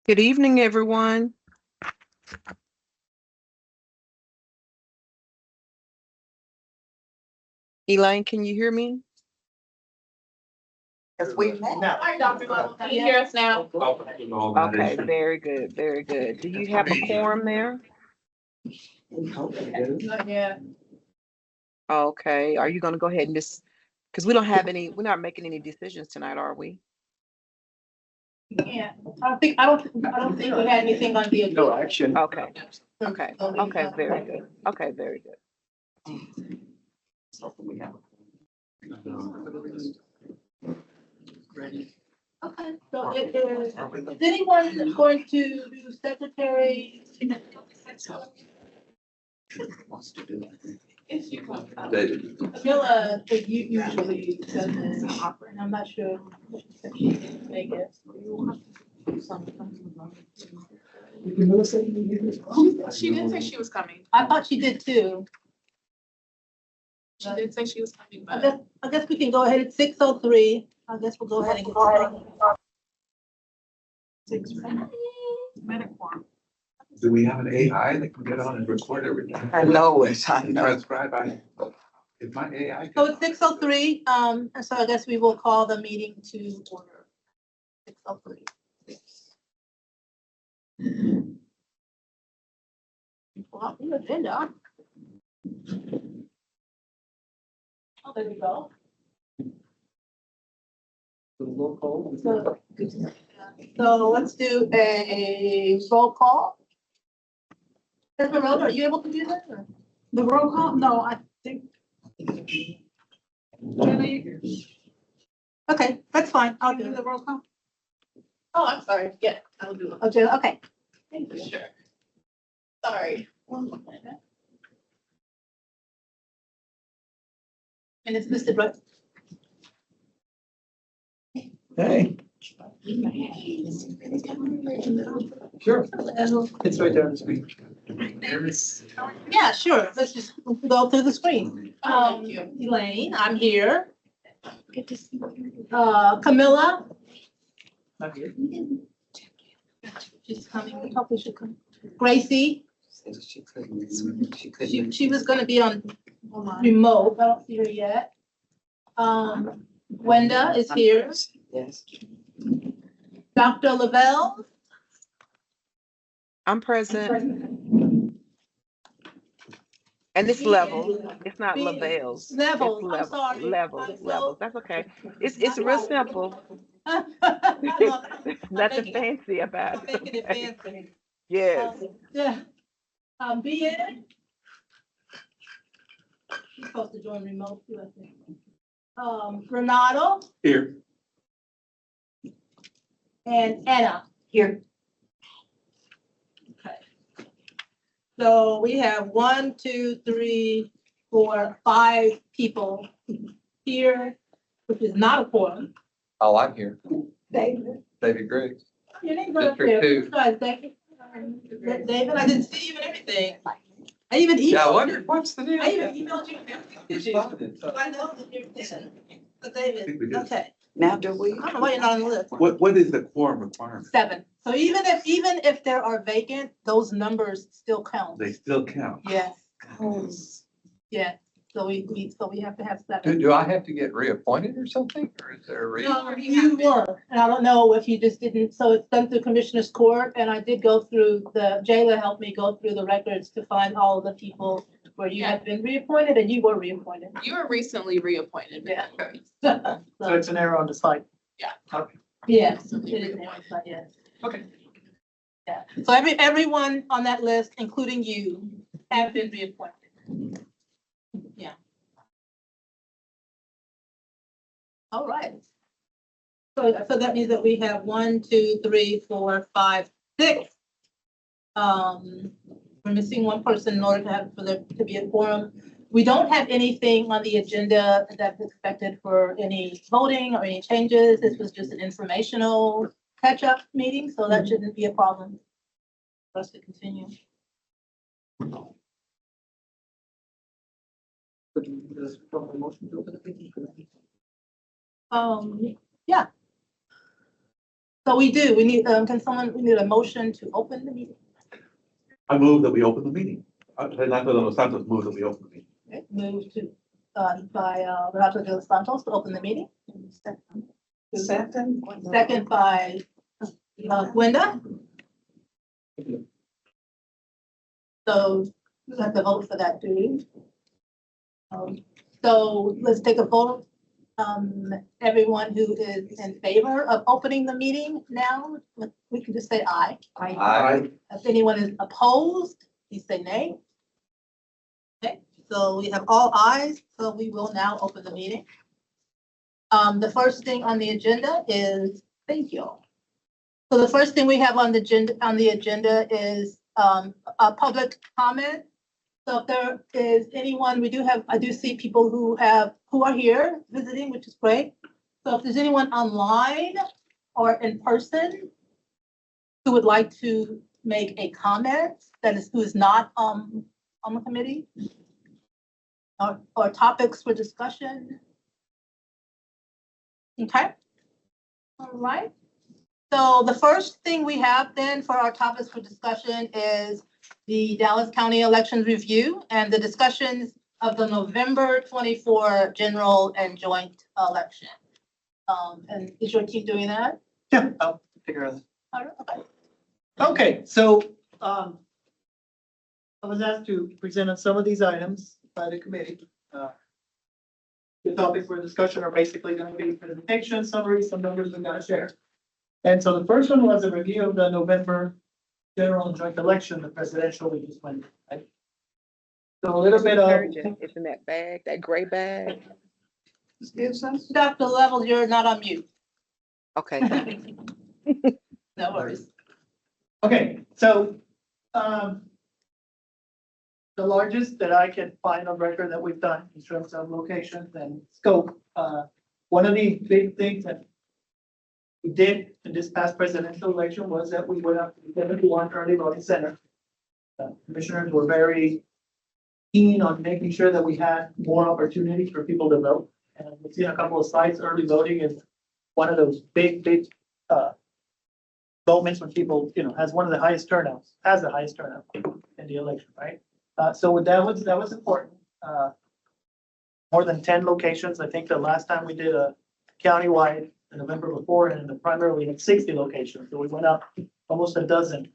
Good evening, everyone. Elaine, can you hear me? Because we met. Hi, Dr. Lovell. Can you hear us now? Okay, very good, very good. Do you have a quorum there? Not yet. Okay, are you gonna go ahead and just, because we don't have any, we're not making any decisions tonight, are we? Yeah. I don't think we had anything on the agenda. No action. Okay, okay, okay, very good. Okay, very good. Okay, so is anyone going to do secretary? Camilla usually does this, and I'm not sure. She didn't make it. She did say she was coming. I thought she did too. She did say she was coming, I but guess we can go ahead at 6:03. I guess we'll go ahead and get started. Do we have an AI that can get on and record everything? I know it, I know. Transcribe, if my AI. So it's 6:03, and so I guess we will call the meeting to order. 6:03. Pull out the agenda. Oh, there we go. So let's do a roll call. Esmeralda, are you able to do that? Or? The roll call? No, I think. Okay, that's fine. I'll do the roll call. Oh, I'm sorry. Yeah, I'll do it. Okay. Thank you. Sure. Sorry. And it's listed right. Hey, sure. It's right there on the screen. Yeah, sure. Let's just go through the screen. Elaine, I'm here. good to see you. Camilla, Not here. she's coming. Hopefully she'll come. Gracie, She couldn't. she was gonna be on remote. I don't see her yet. Wenda is here. Yes. Dr. Lavelle. I'm present, and it's levels, it's not Lavelle's. It's Levels, I'm levels, sorry. levels, I'm so- levels, that's okay. It's real simple. I'm Nothing making it- fancy about I'm it. making it okay? fancy. Yes, Yeah. BN. She's supposed to join remote too, I think. Renato Here. and Anna. Here. Okay. So we have 1, 2, 3, 4, 5 people here, which is not a quorum. Oh, I'm here. David. David Griggs. Your name's right up District there. two. Guys, David, I didn't see you and everything. I even Yeah, I emailed wondered, you. what's the deal? I even emailed you. and everything. Responded. I know that you're there. But I think we David, did. okay. Now do we? I don't know why you're not on the list. What is the quorum requirement? 7. So even if there are vacant, those numbers still count. They still count. Yes, yeah. So we have to have 7. Do I have to get reappointed or something, or is there a reason? No, you were, and I don't know if you just didn't, so it's done through Commissioner's Court, and I did go through Jayla helped me go through the records to find all the people where you had been reappointed and you were reappointed. You were recently reappointed. Yeah. So it's an error on the site. Yeah. Okay. Yeah, it is now, but yes. Okay. Yeah, so everyone on that list, including you, have been reappointed. Yeah. All right. So that means that we have 1, 2, 3, 4, 5, 6. We're missing one person in order to have, for there to be a quorum. We don't have anything on the agenda that's expected for any voting or any changes. This was just an informational catch-up meeting, so that shouldn't be a problem for us to continue. Yeah. So we do, we need, we need a motion to open the meeting. I move that we open the meeting. Renato de los Santos move that we open the meeting. Okay, moved to, by, Renato de los Santos to open the meeting. Second. Second by, Gwenda. So we have to vote for that, do we? So let's take a vote. Everyone who is in favor of opening the meeting now, we can just say aye. Aye. If anyone is opposed, please say nay. Okay, so we have all ayes, so we will now open the meeting. The first thing on the agenda is, thank you. So the first thing we have on the agenda is a public comment. So if there is anyone, I do see people who are here visiting, which is great. So if there's anyone online or in person who would like to make a comment who is not on the committee or topics for discussion. Okay. All right. So the first thing we have then for our topics for discussion is the Dallas County Elections Review and the discussions of the November 24 general and joint election. And is your team doing that? Yeah, I'll figure it out. Okay. Okay, so, I was asked to present on some of these items by the committee. The topics for discussion are basically going to be presentation, summary, some numbers I'm going to share. And so the first one was a review of the November general and joint election, the presidential we just went, right? So a little bit of, Detergent, it's in that bag, that gray bag. Dr. Levels, you're not on mute. Okay, thank you. No worries. okay, so, the largest that I can find on record that we've done in terms of locations and scope, one of the big things that we did in this past presidential election was that we went up to the 71 early voting center. Commissioners were very keen on making sure that we had more opportunities for people to vote. And we've seen a couple of slides, early voting is one of those big, moments when people, has the highest turnout in the election, right? So that was important. More than 10 locations. I think the last time we did a countywide the November before, and in the primary, we had 60 locations. So we went up almost a dozen.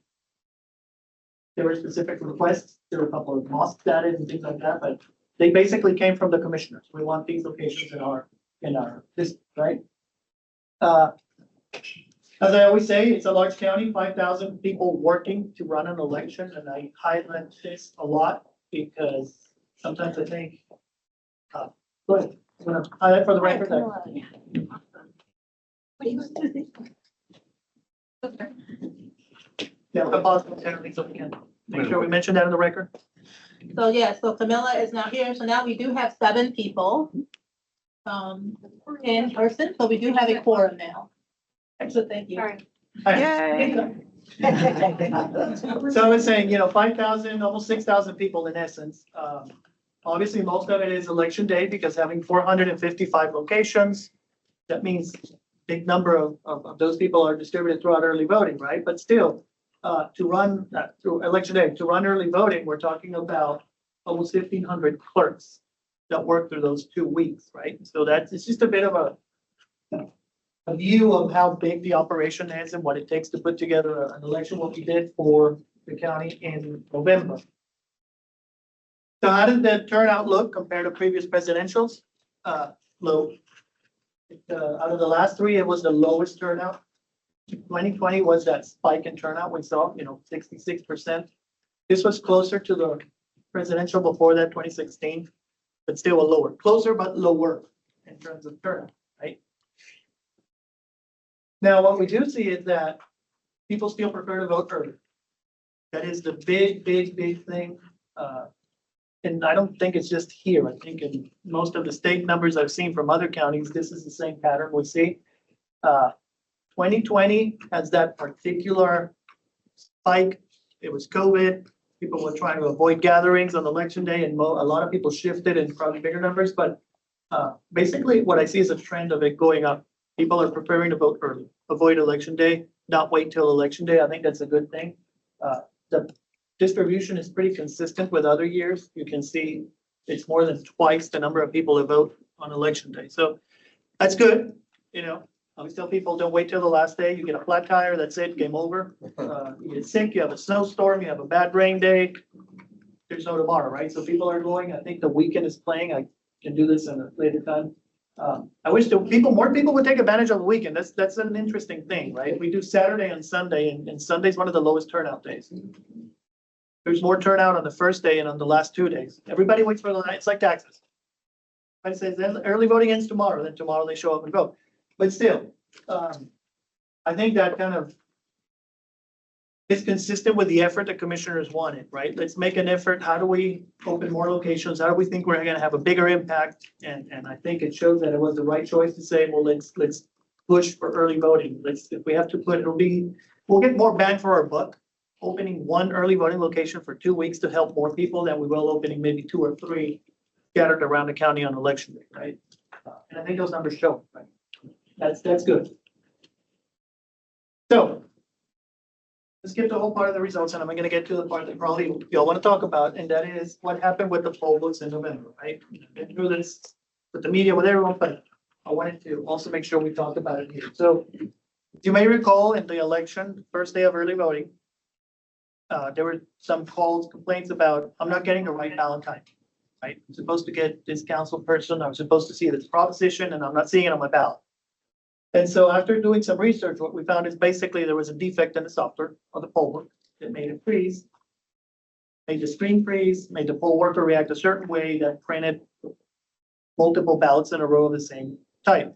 There were specific requests. There were a couple of mosques added and things like that, but they basically came from the commissioners. We want these locations in our district, right? As I always say, it's a large county, 5,000 people working to run an election, and I highlight this a lot because sometimes I think, go ahead. I'm gonna highlight for the record that yeah, we'll pause momentarily so we can make sure we mention that in the record. So yeah, so Camilla is now here. So now we do have 7 people in person. So we do have a quorum now. Excellent, thank you. All right. Yay. So I was saying, 5,000, almost 6,000 people in essence. Obviously, most of it is election day because having 455 locations, that means big number of those people are distributed throughout early voting, right? But still, to run through election day, to run early voting, we're talking about almost 1,500 clerks that work through those 2 weeks, right? So it's just a bit of a view of how big the operation is and what it takes to put together an election, what we did for the county in November. So how did the turnout look compared to previous presidentials? Low. Out of the last 3, it was the lowest turnout. 2020 was that spike in turnout we saw, 66%. This was closer to the presidential before that, 2016, but still a lower, closer but lower in terms of turnout, right? Now, what we do see is that people still prefer to vote early. That is the big thing. And I don't think it's just here. I think in most of the state numbers I've seen from other counties, this is the same pattern we see. 2020 has that particular spike. It was COVID. People were trying to avoid gatherings on election day, and a lot of people shifted in probably bigger numbers. But basically, what I see is a trend of it going up People are preparing to vote early, avoid election day, not wait till election day. I think that's a good thing. The distribution is pretty consistent with other years. You can see it's more than twice the number of people that vote on election day. So that's good, you know. I always tell people, don't wait till the last day. You get a flat tire, that's it, game over. You get sick, you have a snowstorm, you have a bad rain day. There's no tomorrow, right? So people are going, I think the weekend is playing. I can do this in a later time. I wish more people would take advantage of the weekend. That's an interesting thing, right? We do Saturday and Sunday, and Sunday's one of the lowest turnout days. There's more turnout on the first day and on the last 2 days. Everybody waits for the night. It's like taxes. I say early voting ends tomorrow, then tomorrow they show up and vote. But still, I think that kind of is consistent with the effort the commissioners wanted, right? Let's make an effort. How do we open more locations? How do we think we're gonna have a bigger impact? And I think it shows that it was the right choice to say, well, let's push for early voting. If we have to we'll get more bang for our buck opening one early voting location for 2 weeks to help more people than we will opening maybe 2 or 3 scattered around the county on election day, right? And I think those numbers show, right? That's good. So let's get to the whole part of the results, and I'm gonna get to the part that probably y'all wanna talk about, and that is what happened with the poll books in November, right? I've been through this with the media, with everyone, but I wanted to also make sure we talked about it here. So you may recall in the election, first day of early voting, there were some complaints about, I'm not getting the right ballot type, right? I'm supposed to get this council person, I'm supposed to see this proposition, and I'm not seeing it on my ballot. And so after doing some research, what we found is basically there was a defect in the software of the poll book that made it freeze, made the screen freeze, made the poll worker react a certain way that printed multiple ballots in a row of the same type.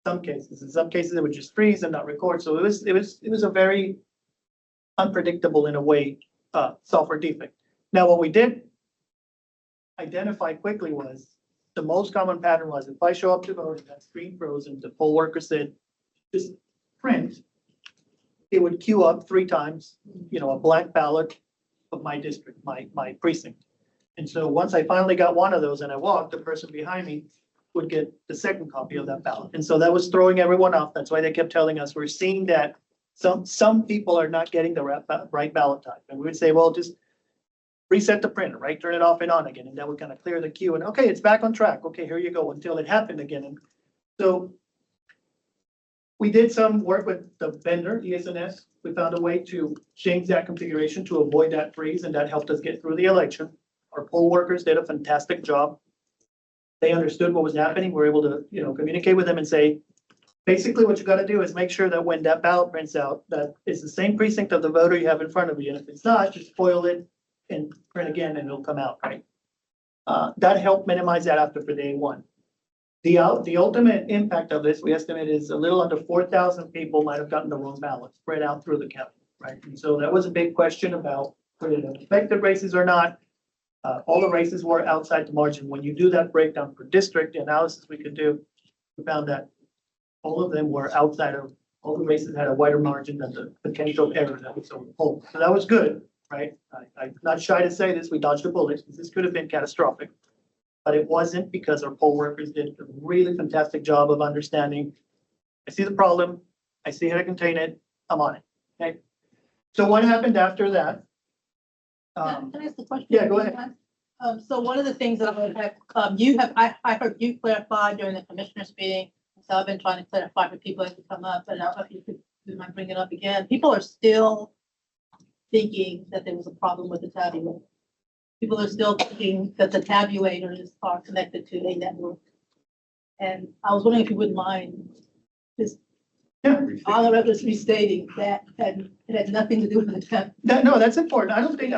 In some cases it would just freeze and not record. So it was a very unpredictable in a way, software defect. Now, what we did identify quickly was the most common pattern was if I show up to vote and that screen froze and the poll worker said, just print, it would queue up 3 times, a blank ballot of my district, my precinct. And so once I finally got one of those and I walked, the person behind me would get the second copy of that ballot. And so that was throwing everyone off. That's why they kept telling us, we're seeing that some people are not getting the right ballot type. And we would say, well, just reset the printer, right? Turn it off and on again. And that would kind of clear the queue and okay, it's back on track. Okay, here you go, until it happened again. And so we did some work with the vendor, ES&S. We found a way to change that configuration to avoid that freeze, and that helped us get through the election. Our poll workers did a fantastic job. They understood what was happening. We were able to, communicate with them and say, basically what you got to do is make sure that when that ballot prints out, that it's the same precinct of the voter you have in front of you. And if it's not, just foil it and print again and it'll come out, right? That helped minimize that after for day one. The ultimate impact of this, we estimate, is a little under 4,000 people might have gotten the wrong ballot spread out through the county, right? And so that was a big question about whether it affected races or not. All the races were outside the margin. When you do that breakdown per district, the analysis we could do, we found that all of them were outside of, all the races had a wider margin than the potential error that was on the poll. So that was good, right? I'm not shy to say this, we dodged a bullet, because this could have been catastrophic. But it wasn't, because our poll workers did a really fantastic job of understanding, I see the problem, I see how to contain it, I'm on it, okay? So what happened after that? Can I ask a question? Yeah, go ahead. So one of the things that I heard you clarify during the commissioners meeting, so I've been trying to clarify for people as they come up, and I don't know if you might bring it up again. People are still thinking that there was a problem with the tabulator. People are still thinking that the tabulators are connected to a network. And I was wondering if you wouldn't mind just all the records restating that it had nothing to do with the tab. No, that's important. I don't think,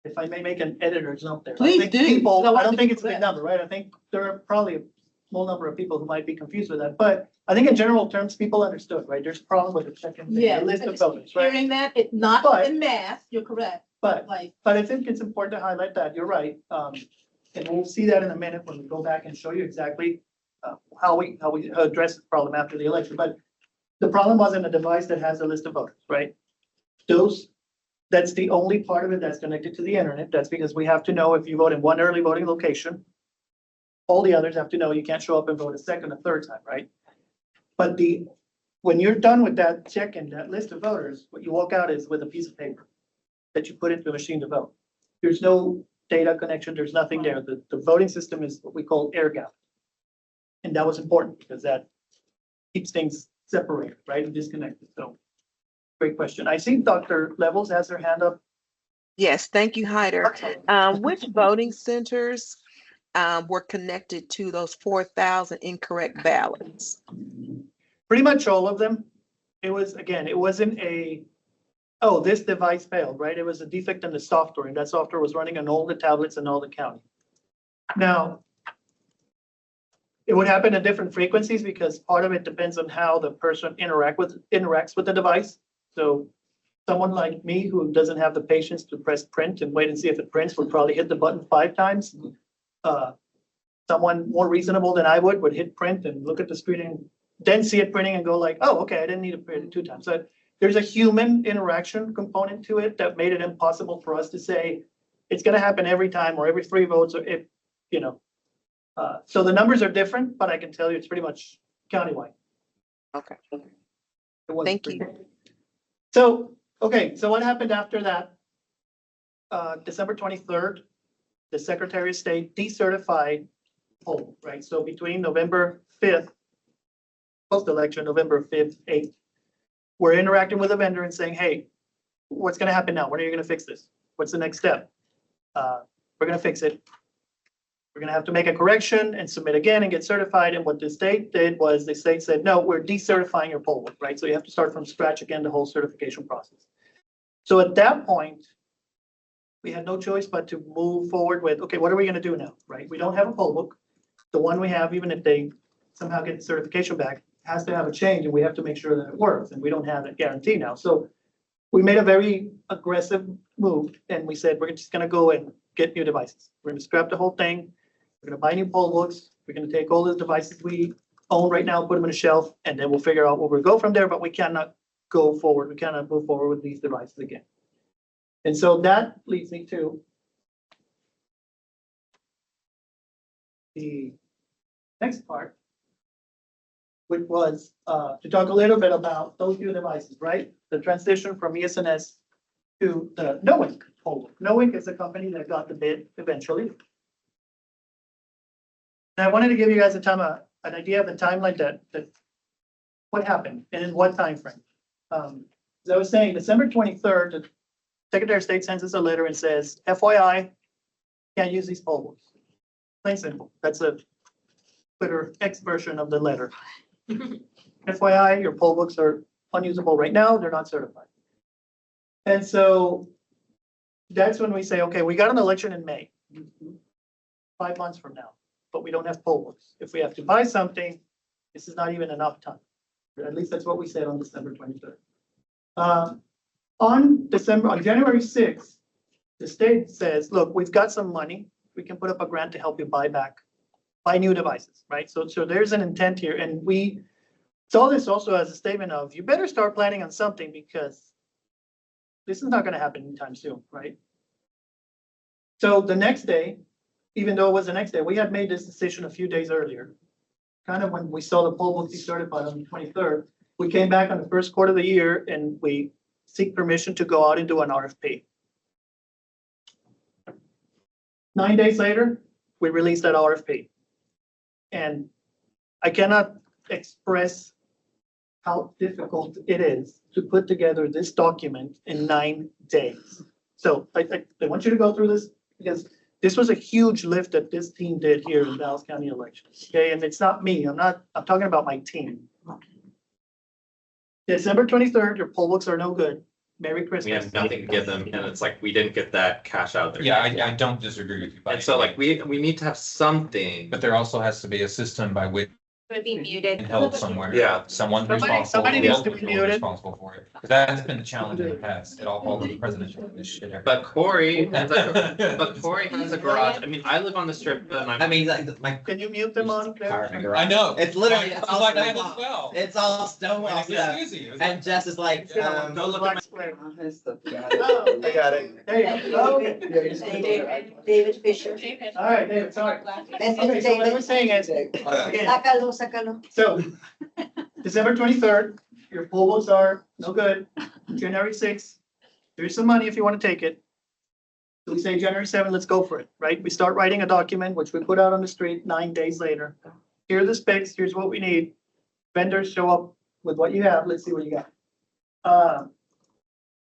if I may make an editor's note there. Please I think do. People, No, I don't think it's a big correct. number, right? I think there are probably a small number of people who might be confused with that, but I think in general terms, people understood, right? There's a problem with the second, Yeah. the list of voters, right? Hearing that, it's not But- in mass, you're correct. But Like, I think it's important to highlight that, you're right. And we'll see that in a minute when we go back and show you exactly how we address the problem after the election. But the problem wasn't a device that has a list of voters, right? That's the only part of it that's connected to the internet. That's because we have to know if you vote in one early voting location, All the others have to know you can't show up and vote a second or third time, right? But when you're done with that check in that list of voters, what you walk out is with a piece of paper that you put into a machine to vote. There's no data connection, there's nothing there. The voting system is what we call air gap. And that was important because that keeps things separated, right, and disconnected. So, great question. I see Dr. Levels has her hand up. Yes, thank you, Hyder. Which voting centers were connected to those 4,000 incorrect ballots? Pretty much all of them. It was, again, it wasn't oh, this device failed, right? It was a defect in the software, and that software was running on all the tablets in all the county. Now, it would happen at different frequencies because part of it depends on how the person interacts with the device. So someone like me who doesn't have the patience to press print and wait and see if it prints would probably hit the button 5 times. Someone more reasonable than I would hit print and look at the screen and then see it printing and go like, oh, okay, I didn't need to print it 2 times. So there's a human interaction component to it that made it impossible for us to say it's going to happen every time or every 3 votes or if, you know. So the numbers are different, but I can tell you it's pretty much countywide. Okay, It was thank pretty- you. So, okay, so what happened after that? December 23rd, the Secretary of State decertified poll, right? So between November 5th, post-election, November 5th, 8th, we're interacting with a vendor and saying, hey, what's going to happen now? When are you going to fix this? What's the next step? We're going to fix it. We're going to have to make a correction and submit again and get certified. And what the state did was the state said, no, we're decertifying your poll book, right? So you have to start from scratch again, the whole certification process. So at that point, we had no choice but to move forward with, okay, what are we going to do now, right? We don't have a poll book. The one we have, even if they somehow get the certification back, has to have a change and we have to make sure that it works. And we don't have that guarantee now. So we made a very aggressive move and we said, we're just going to go and get new devices. We're going to scrap the whole thing. We're going to buy new poll books. We're going to take all the devices we own right now, put them in a shelf, and then we'll figure out where we go from there. But we cannot go forward. We cannot move forward with these devices again. And so that leads me to the next part, which was to talk a little bit about those new devices, right? The transition from ES&S to the KnowInk poll book. KnowInk is a company that got the bid eventually. And I wanted to give you guys an idea of the timeline that what happened and in what time frame. As I was saying, December 23rd, the Secretary of State sends us a letter and says, FYI, can't use these poll books. Plain simple. That's a Twitter X version of the letter. FYI, your poll books are unusable right now. They're not certified. And so that's when we say, okay, we got an election in May, 5 months from now, but we don't have poll books. If we have to buy something, this is not even enough time. At least that's what we said on December 23rd. On January 6th, the state says, look, we've got some money. We can put up a grant to help you buy new devices, right? So there's an intent here. And we saw this also as a statement of, you better start planning on something because this is not going to happen anytime soon, right? So the next day, even though it was the next day, we had made this decision a few days earlier. Kind of when we saw the poll book decertified on the 23rd, we came back on the first quarter of the year and we seek permission to go out and do an RFP. 9 days later, we released that RFP. And I cannot express how difficult it is to put together this document in 9 days. So I want you to go through this because this was a huge lift that this team did here in Dallas County elections. Okay, and it's not me. I'm talking about my team. December 23rd, your poll books are no good. Merry Christmas. We have nothing to give them, and it's like, we didn't get that cash out there. Yeah, I don't disagree with you. by And so any like, we need to have something. But there also has to be a system by which Would be muted. And held somewhere. Yeah. Someone's Somebody responsible. needs to be People are muted. Responsible for it. Because that's been the challenge in the past. It all falls on the president. This shit. But Corey has a garage. I mean, I live on the strip and I I'm, mean, like, my, Can you mute them on? there? I know. it's literally, It's it's all like stone that as wall. well. It's all stone wall stuff. And Jess is like, Go go look look at at my. my. I got it. There you go. David Fisher. All right, David, sorry. Okay, so what I was saying is, again, Sácalo, sácalo. so December 23rd, your poll books are no good. January 6th, here's some money if you want to take it. So we say January 7th, let's go for it, right? We start writing a document, which we put out on the street 9 days later. Here are the specs, here's what we need. Vendors show up with what you have, let's see what you got.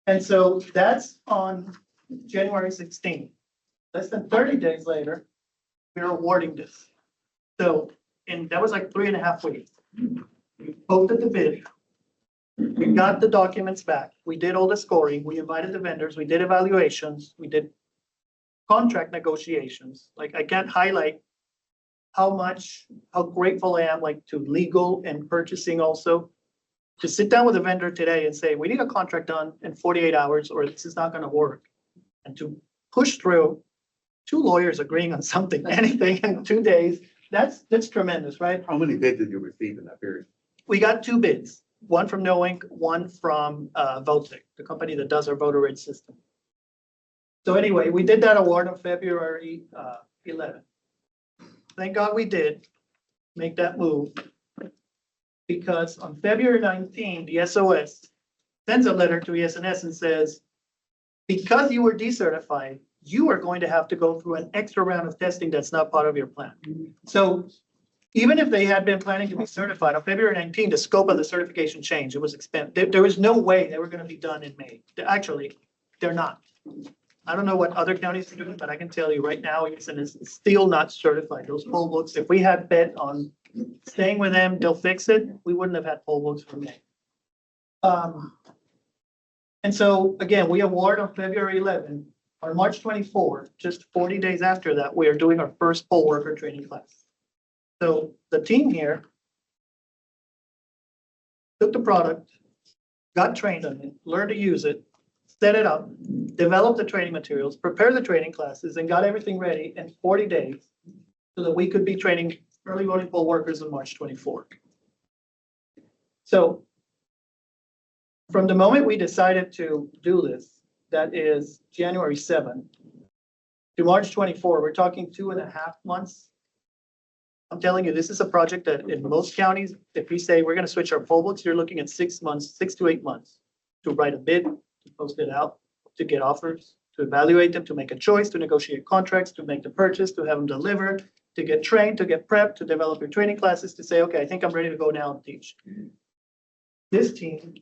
And so that's on January 16th. Less than 30 days later, we're awarding this. So, and that was like 3.5 weeks. We posted the bid. We got the documents back. We did all the scoring. We invited the vendors. We did evaluations. We did contract negotiations. Like, I can't highlight how grateful I am, like, to legal and purchasing also. To sit down with a vendor today and say, we need a contract done in 48 hours or this is not gonna work. And to push through 2 lawyers agreeing on something, anything in 2 days, that's tremendous, right? How many bids did you receive in that period? We got 2 bids, one from KnowInk, one from Votek, the company that does our voter reg system. So anyway, we did that award on February 11th. Thank God we did make that move. Because on February 19, the SOS sends a letter to ES&S and says, because you were decertified, you are going to have to go through an extra round of testing that's not part of your plan. So even if they had been planning to be certified on February 19, the scope of the certification changed. It was expensive. There was no way they were going to be done in May. Actually, they're not. I don't know what other counties are doing, but I can tell you right now, ES&S is still not certified. Those poll books, if we had bet on staying with them, they'll fix it. We wouldn't have had poll books for May. And so again, we award on February 11. On March 24, just 40 days after that, we are doing our first poll worker training class. So the team here took the product, got trained on it, learned to use it, set it up, developed the training materials, prepared the training classes, and got everything ready in 40 days so that we could be training early voting poll workers on March 24. So from the moment we decided to do this, that is January 7 to March 24, we're talking 2.5 months. I'm telling you, this is a project that in most counties, if you say we're going to switch our poll books, you're looking at 6 months, 6 to 8 months to write a bid, to post it out, to get offers, to evaluate them, to make a choice, to negotiate contracts, to make the purchase, to have them delivered, to get trained, to get prepped, to develop your training classes, to say, okay, I think I'm ready to go now and teach. This team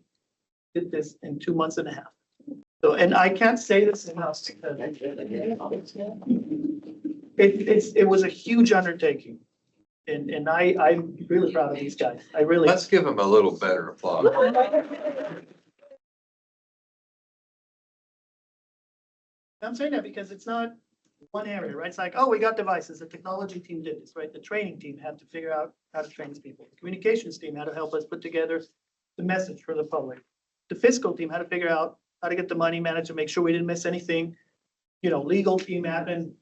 did this in 2.5 months. So, and I can't say this enough because it was a huge undertaking. And I'm really proud of these guys. I really. Let's give them a little better applause. I'm saying that because it's not one area, right? It's like, oh, we got devices. The technology team did this, right? The training team had to figure out how to train these people. The communications team had to help us put together the message for the public. The fiscal team had to figure out how to get the money managed to make sure we didn't miss anything. You know, legal team happened,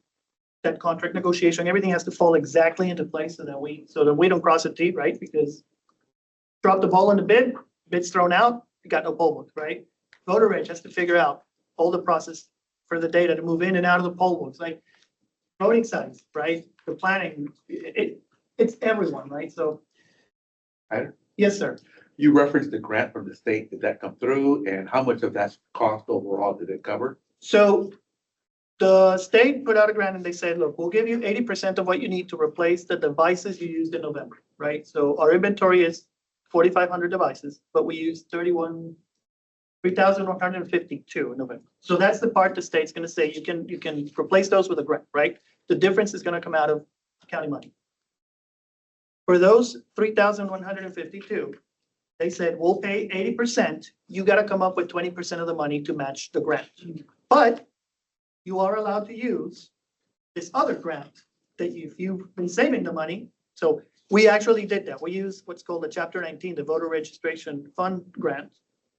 that contract negotiation, everything has to fall exactly into place so that we don't cross a T, right? Because drop the ball in the bid's thrown out, you got no poll book, right? Voter reg has to figure out all the process for the data to move in and out of the poll books, like voting sites, right? The planning, it's everyone, right? So. Right. Yes, sir. You referenced the grant from the state. Did that come through? And how much of that cost overall did it cover? So the state put out a grant and they said, look, we'll give you 80% of what you need to replace the devices you used in November, right? So our inventory is 4,500 devices, but we used 3,152 in November. So that's the part the state's going to say you can replace those with a grant, right? The difference is going to come out of county money. For those 3,152, they said, we'll pay 80%. You got to come up with 20% of the money to match the grant. But you are allowed to use this other grant that if you've been saving the money. So We actually did that. We used what's called the Chapter 19, the Voter Registration Fund Grant,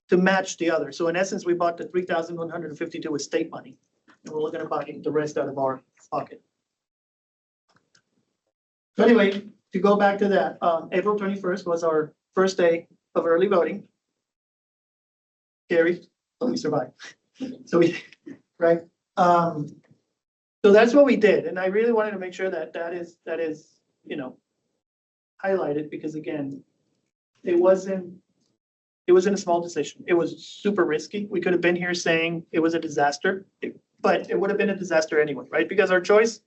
to match the other. So in essence, we bought the 3,152 with state money, and we're looking to buy the rest out of our pocket. So anyway, to go back to that, April 21st was our first day of early voting. Scary, but we survived. So we, right? So that's what we did, and I really wanted to make sure that that is, you know, highlighted, because again, it wasn't a small decision. It was super risky. We could have been here saying it was a disaster, but it would have been a disaster anyway, right? Because our choice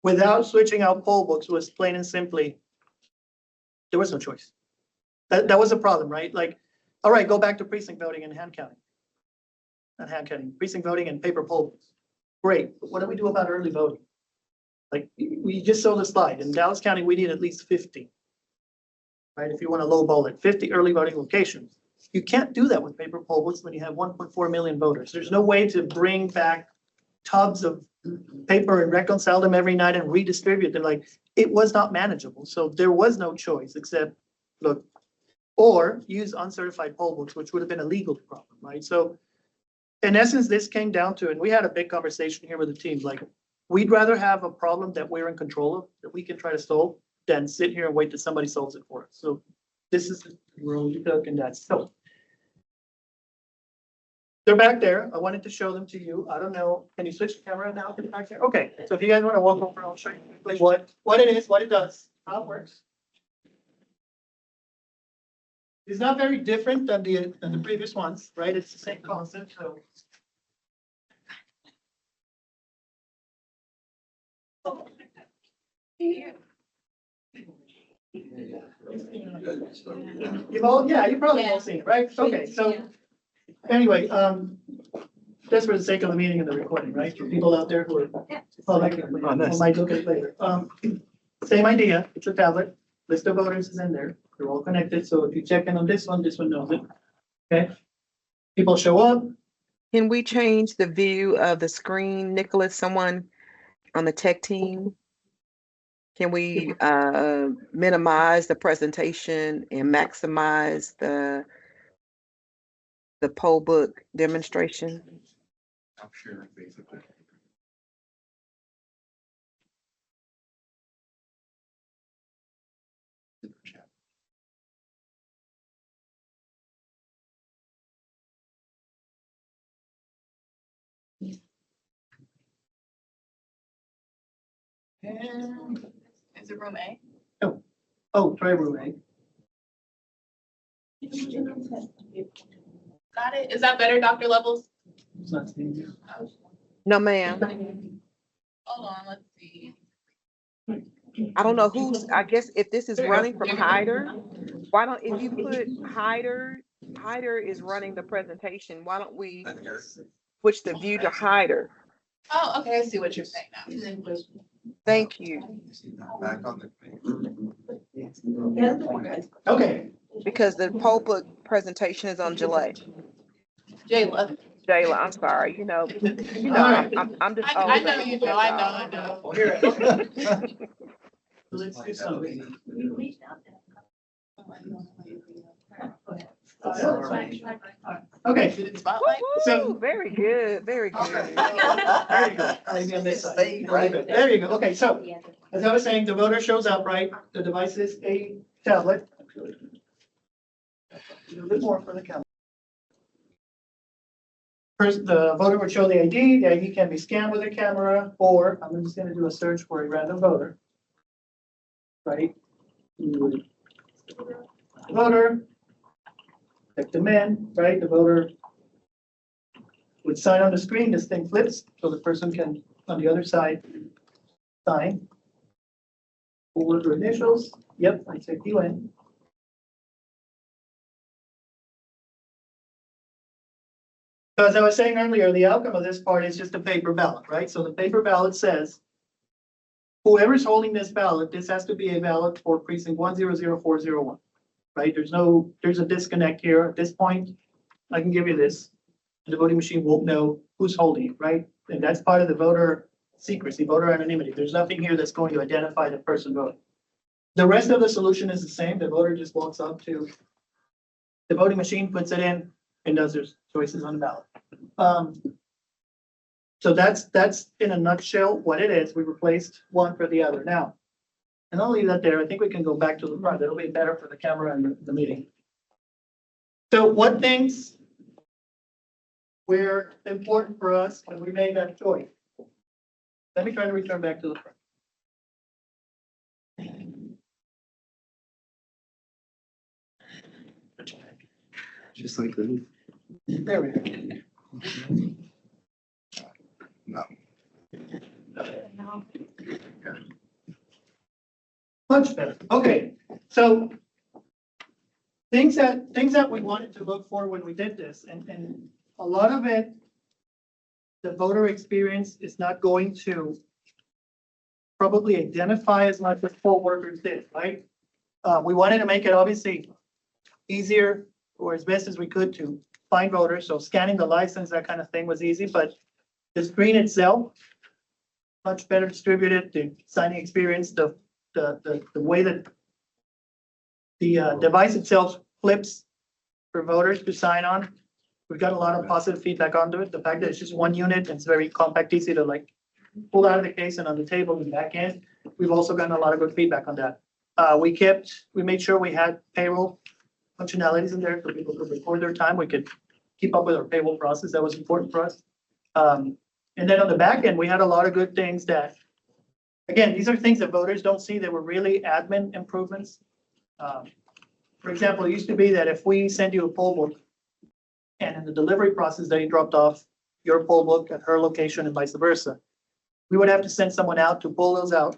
without switching out poll books was plain and simply, there was no choice. That was a problem, right? Like, all right, go back to precinct voting and hand counting. Not hand counting, precinct voting and paper poll books. Great, but what do we do about early voting? Like, we just saw the slide. In Dallas County, we need at least 50. Right, if you want to lowball it, 50 early voting locations. You can't do that with paper poll books when you have 1.4 million voters. There's no way to bring back tubs of paper and reconcile them every night and redistribute them. Like, it was not manageable. So there was no choice except, look, or use uncertified poll books, which would have been a legal problem, right? So in essence, this came down to, and we had a big conversation here with the team, like, we'd rather have a problem that we're in control of, that we can try to solve, than sit here and wait that somebody solves it for us. So this is the road we took, and that's so. They're back there. I wanted to show them to you. I don't know. Can you switch the camera now? Back there? Okay. So if you guys want to walk over, I'll show you quickly what it is, what it does, how it works. It's not very different than the previous ones, right? It's the same concept. So. You've probably all seen it, right? Okay, so anyway, just for the sake of the meeting and the recording, right? For people out there who are public, who might look at it later. Same idea. It's a tablet. List of voters is in there. They're all connected. So if you check in on this one knows it. Okay. People show up. Can we change the view of the screen, Nicholas? Someone on the tech team? Can we minimize the presentation and maximize the poll book demonstration? I'm sure, basically. And, Is it room A? try room A. Got it. Is that better, Dr. Levels? It's not staying here. No, ma'am. Hold on, let's see. I don't know who's, I guess if this is running from Hyder, why don't, if you put Hyder is running the presentation, why don't we switch the view to Hyder? Oh, okay, I see what you're saying now. Thank you. Back on the. Okay. Because the poll book presentation is on July. Jayla. Jayla, I'm sorry, I'm just. I know you know, I know. Here. Let's do something. Okay. Spotlight. So- Very good, very good. There you go. Maybe on this side. There you go. Okay, so as I was saying, the voter shows up, right? The device is a tablet. A little bit more for the camera. First, the voter would show the ID. The ID can be scanned with a camera, or I'm just going to do a search for a random voter. Right? Voter. Check them in, right? The voter would sign on the screen. This thing flips, so the person can, on the other side, sign. Forward or initials. Yep, I checked you in. So as I was saying earlier, the outcome of this part is just a paper ballot, right? So the paper ballot says, whoever's holding this ballot, this has to be a ballot for precinct 100401, right? There's a disconnect here at this point. I can give you this. The voting machine won't know who's holding it, right? And that's part of the voter secrecy, voter anonymity. There's nothing here that's going to identify the person voting. The rest of the solution is the same. The voter just walks up to the voting machine, puts it in, and does their choices on the ballot. So that's in a nutshell what it is. We replaced one for the other. Now, and I'll leave that there. I think we can go back to the front. It'll be better for the camera and the meeting. So what things were important for us when we made that choice? Let me try to return back to the front. Just like the. There we go. No. Much better. Okay, so things that we wanted to look for when we did this, and a lot of it, the voter experience is not going to probably identify as much as poll workers did, right? We wanted to make it obviously easier or as best as we could to find voters. So scanning the license, that kind of thing was easy, but the screen itself, much better distributed, the signing experience, the way that the device itself flips for voters to sign on. We've got a lot of positive feedback onto it. The fact that it's just one unit and it's very compact, easy to like pull out of the case and on the table and back end. We've also gotten a lot of good feedback on that. We made sure we had payroll functionalities in there so people could record their time. We could keep up with our payroll process. That was important for us. And then on the back end, we had a lot of good things that, again, these are things that voters don't see. They were really admin improvements. For example, it used to be that if we send you a poll book and in the delivery process that you dropped off your poll book at her location and vice versa, we would have to send someone out to pull those out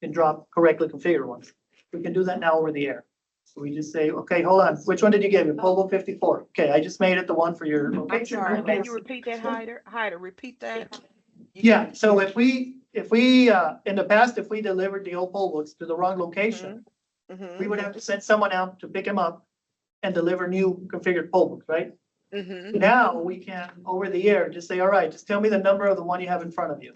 and drop correctly configured ones. We can do that now over the air. So we just say, okay, hold on, which one did you give me? Poll book 54. Okay, I just made it the one for your I'm location. sorry, can you repeat that, Hyder, repeat that? Yeah, so if we, in the past, if we delivered the old poll books to the wrong location, we would have to send someone out to pick them up and deliver new configured poll books, right? Now we can, over the air, just say, all right, just tell me the number of the one you have in front of you.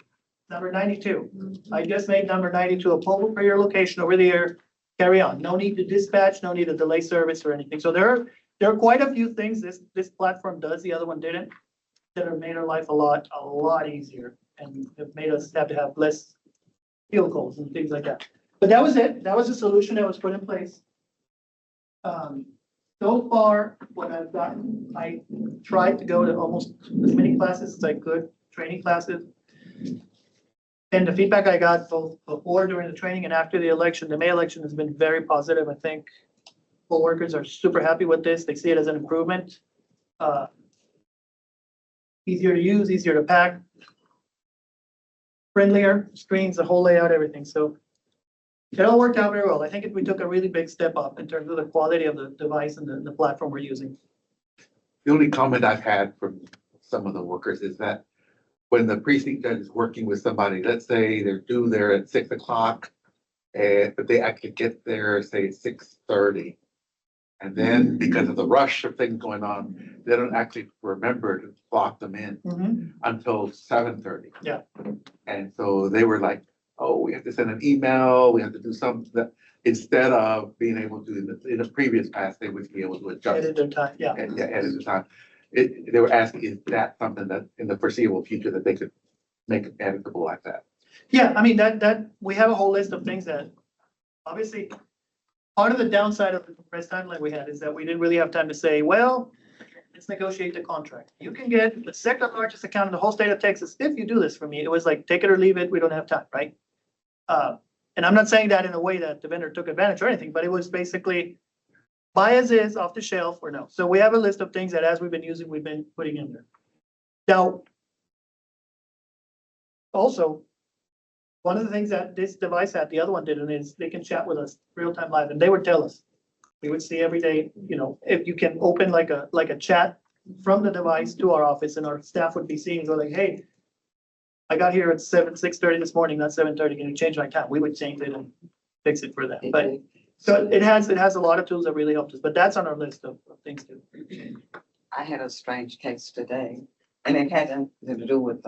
Number 92. I just made number 92 a poll book for your location over the air. Carry on. No need to dispatch, no need to delay service or anything. So there are quite a few things this platform does, the other one didn't, that have made our life a lot easier and have made us have to have less field goals and things like that. But that was it. That was the solution that was put in place. So far, what I've gotten, I tried to go to almost as many classes as I could, training classes. And the feedback I got both before, during the training and after the election, the May election has been very positive. I think poll workers are super happy with this. They see it as an improvement. Easier to use, easier to pack, friendlier screens, the whole layout, everything. So it all worked out very well. I think we took a really big step up in terms of the quality of the device and the platform we're using. The only comment I've had from some of the workers is that when the precinct judge is working with somebody, let's say they're due there at 6 o'clock, but they actually get there, say 6:30. And then because of the rush of things going on, they don't actually remember to block them in until 7:30. Yeah. And so they were like, oh, we have to send an email, we have to do something that, instead of being able to, in the previous past, they would be able to adjust. Edit their time, yeah. And edit the time. They were asking, is that something that in the foreseeable future that they could make it editable like that? Yeah, I mean, that, we have a whole list of things that, obviously, part of the downside of the compressed timeline we had is that we didn't really have time to say, well, let's negotiate the contract. You can get the second largest account in the whole state of Texas if you do this for me. It was like, take it or leave it, we don't have time, right? And I'm not saying that in a way that the vendor took advantage or anything, but it was basically buy as is, off the shelf, or no. So we have a list of things that as we've been using, we've been putting in there. Now, also, one of the things that this device had, the other one didn't, is they can chat with us real time live, and they would tell us. We would see every day, you know, if you can open like a chat from the device to our office, and our staff would be seeing, go like, hey, I got here at 6:30 this morning, not 7:30. Can you change my time? We would change it and fix it for them. But so it has a lot of tools that really helped us, but that's on our list of things to. I had a strange case today, and it had nothing to do with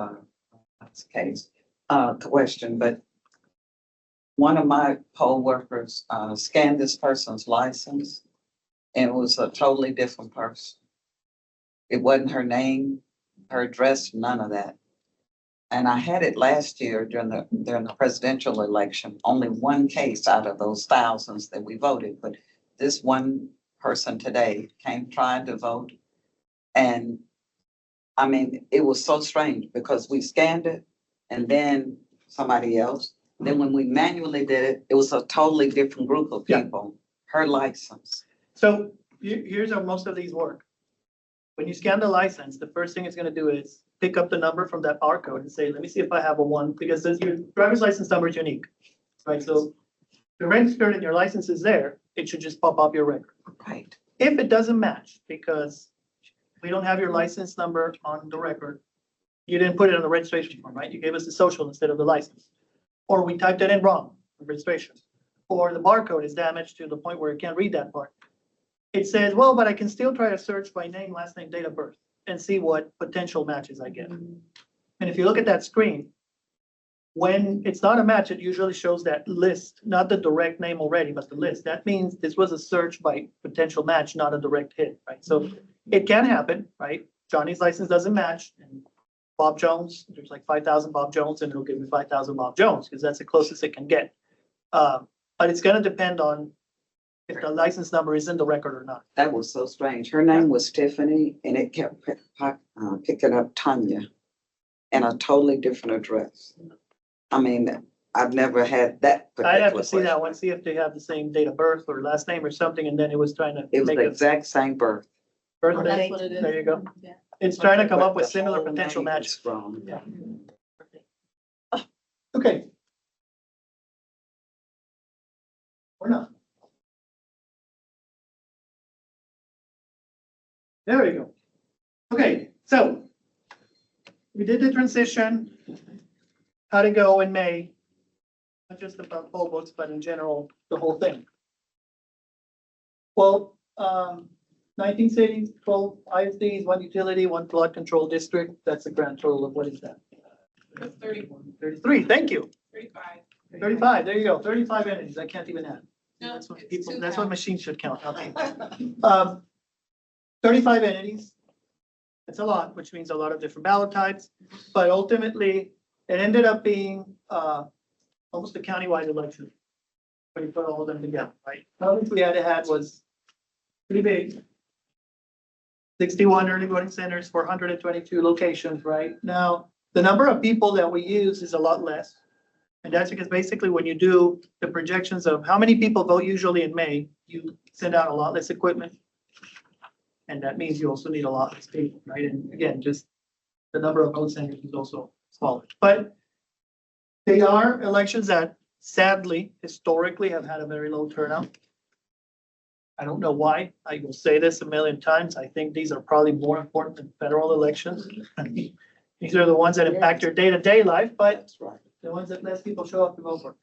case question, but one of my poll workers, scanned this person's license, and it was a totally different person. It wasn't her name, her address, none of that. And I had it last year during the presidential election, only one case out of those thousands that we voted, but this one person today came trying to vote. And I mean, it was so strange because we scanned it and then somebody else. Then when we manually did it, it was a totally different group of Yeah. people, her license. So here's how most of these work. When you scan the license, the first thing it's gonna do is pick up the number from that barcode and say, let me see if I have a one, because your driver's license number is unique. Right, so you're registered and your license is there, it should just pop up your record. Right. If it doesn't match, because we don't have your license number on the record, you didn't put it on the registration form, right? You gave us the social instead of the license. Or we typed it in wrong, the registration. Or the barcode is damaged to the point where it can't read that part. It says, well, but I can still try to search by name, last name, date of birth, and see what potential matches I get. And if you look at that screen, when it's not a match, it usually shows that list, not the direct name already, but the list. That means this was a search by potential match, not a direct hit, right? So it can happen, right? Johnny's license doesn't match, and Bob Jones, there's like 5,000 Bob Jones, and it'll give me 5,000 Bob Jones, because that's the closest it can get. But it's gonna depend on if the license number is in the record or not. That was so strange. Her name was Tiffany and it kept picking up Tanya and a totally different address. I mean, I've never had that. I'd have to particular see that question. one, see if they have the same date of birth or last name or something, and then it was trying to It was make the a exact same birth. birthday. That's what it is. There you go. Yeah. It's trying to come up with But the similar whole potential name matches. is wrong. Yeah. Okay. Or not. There we go. Okay, so we did the transition. How'd it go in May? Not just about poll books, but in general, the whole thing. Well, 19 cities, 12 ISDs, 1 utility, 1 flood control district. That's a grand total of what is that? 31, 33, thank you. 35. 35, there you go, 35 entities. I can't even add. No, That's what it's people, too that's what bad. machines should count. Not me. 35 entities. It's a lot, which means a lot of different ballot types, but ultimately it ended up being almost a countywide election. When you put all of them together, right? What we had was pretty big. 61 early voting centers, 422 locations, right? Now, the number of people that we use is a lot less. And that's because basically when you do the projections of how many people vote usually in May, you send out a lot less equipment. And that means you also need a lot less people, right? And again, just the number of vote centers is also smaller. But they are elections that sadly, historically have had a very low turnout. I don't know why. I will say this a million times. I think these are probably more important than federal elections. These are the ones that impact your day-to-day life, but That's right. the ones that less people show up to vote for.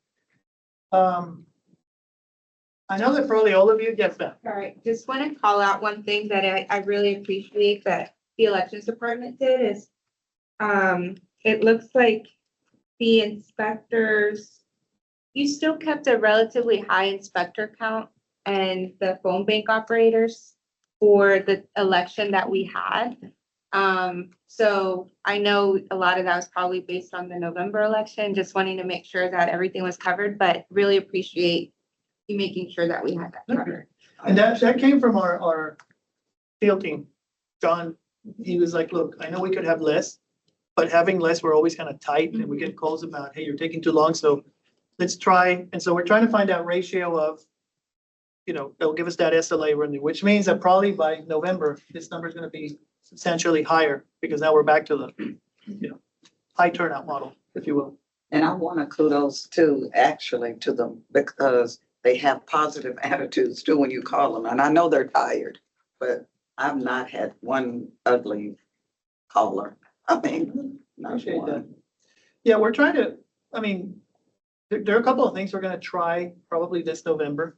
I know that probably all of you, yes, ma'am. All right, just want to call out one thing that I really appreciate that the elections department did is, it looks like the inspectors, you still kept a relatively high inspector count and the phone bank operators for the election that we had. So I know a lot of that was probably based on the November election, just wanting to make sure that everything was covered, but really appreciate you making sure that we had that covered. And that came from our field team. John, he was like, look, I know we could have less, but having less, we're always kind of tight and we get calls about, hey, you're taking too long. So let's try. And so we're trying to find that ratio of, they'll give us that SLA revenue, which means that probably by November, this number is going to be substantially higher because now we're back to the, high turnout model, if you will. And I want to kudos too, actually, to them because they have positive attitudes too when you call them. And I know they're tired, but I've not had one ugly caller. I mean, not Appreciate that. one. Yeah, we're trying to, there are a couple of things we're gonna try probably this November.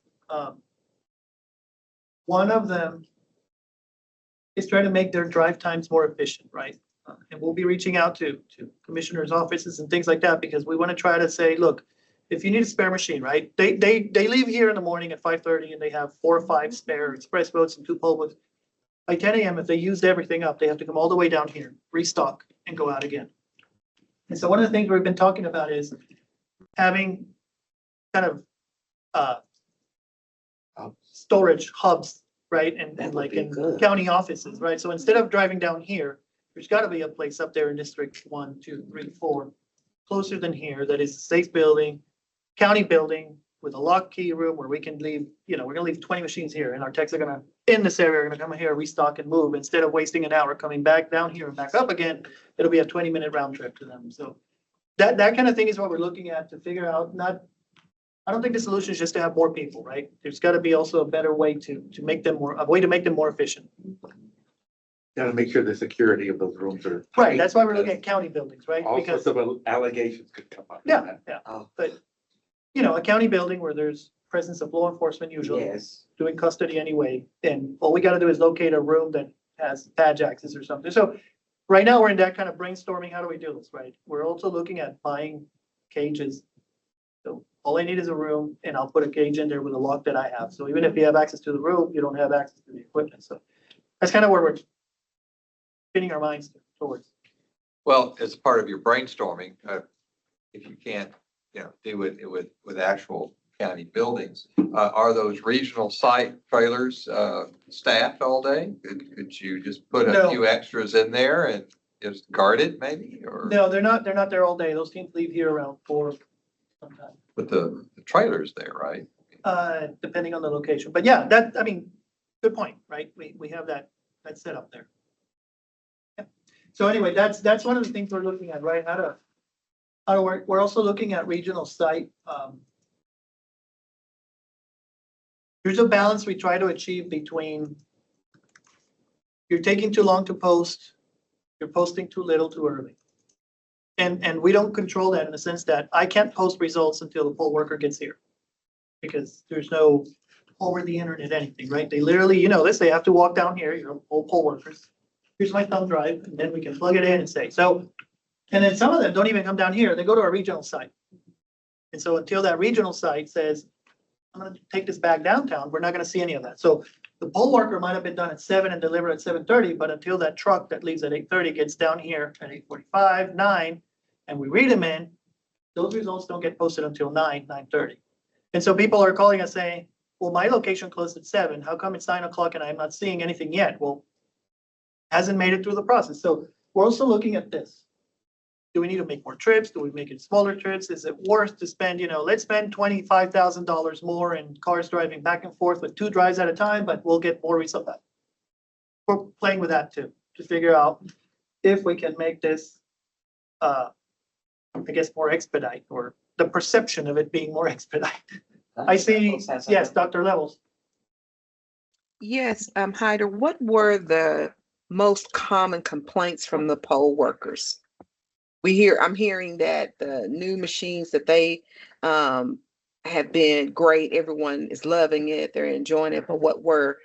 One of them is trying to make their drive times more efficient, right? And we'll be reaching out to commissioners' offices and things like that because we want to try to say, look, if you need a spare machine, right? They leave here in the morning at 5:30 and they have 4 or 5 spare express votes and 2 poll booths. By 10 a.m., if they used everything up, they have to come all the way down here, restock and go out again. And so one of the things we've been talking about is having kind of storage hubs, right? And like in county offices, right? So instead of driving down here, there's got to be a place up there in District 1, 2, 3, 4, closer than here, that is a safe building, county building with a lock key room where we can leave, we're gonna leave 20 machines here and our techs are gonna, in this area, are gonna come here, restock and move. Instead of wasting an hour coming back down here and back up again, it'll be a 20-minute round trip to them. So that kind of thing is what we're looking at to figure out, I don't think the solution is just to have more people, right? There's got to be also a better way to make them more efficient. Gotta make sure the security of those rooms are. Right, that's why we're looking at county buildings, right? All Because, sorts of allegations could come up. yeah, but, a county building where there's presence of law enforcement usually. Yes. Doing custody anyway, and all we gotta do is locate a room that has badge access or something. So right now, we're in that kind of brainstorming, how do we do this, right? We're also looking at buying cages. So all I need is a room, and I'll put a cage in there with a lock that I have. So even if you have access to the room, you don't have access to the equipment. So that's kind of where we're spinning our minds towards. Well, as part of your brainstorming, if you can't, do it with actual county buildings, are those regional site trailers, staffed all day? Could you just put a No. few extras in there and just guard it maybe, or? No, they're not there all day. Those teams leave here around 4 sometimes, But the trailer's there, right? depending on the location. But yeah, good point, right? We have that set up there. Yeah. So anyway, that's one of the things we're looking at, right? How to work. We're also looking at regional site. There's a balance we try to achieve between you're taking too long to post, you're posting too little too early. And we don't control that in the sense that I can't post results until the poll worker gets here. Because there's no over the internet anything, right? They literally, they have to walk down here, all poll workers. Here's my thumb drive, and then we can plug it in and say, so, and then some of them don't even come down here, they go to our regional site. And so until that regional site says, I'm gonna take this back downtown, we're not gonna see any of that. So the poll worker might have been done at 7 and delivered at 7:30, but until that truck that leaves at 8:30 gets down here at 8:45, 9, and we read them in, those results don't get posted until 9:30. And so people are calling us saying, well, my location closed at 7, how come it's 9 o'clock and I'm not seeing anything yet? Well, hasn't made it through the process. So we're also looking at this. Do we need to make more trips? Do we make it smaller trips? Is it worth to spend, let's spend $25,000 more in cars driving back and forth with 2 drives at a time, but we'll get more results. We're playing with that too, to figure out if we can make this, more expedite, or the perception of it being more expedite. I see, yes, Dr. Levels. Yes, Hyder, what were the most common complaints from the poll workers? I'm hearing that the new machines that they have been great. Everyone is loving it. They're enjoying it. But what were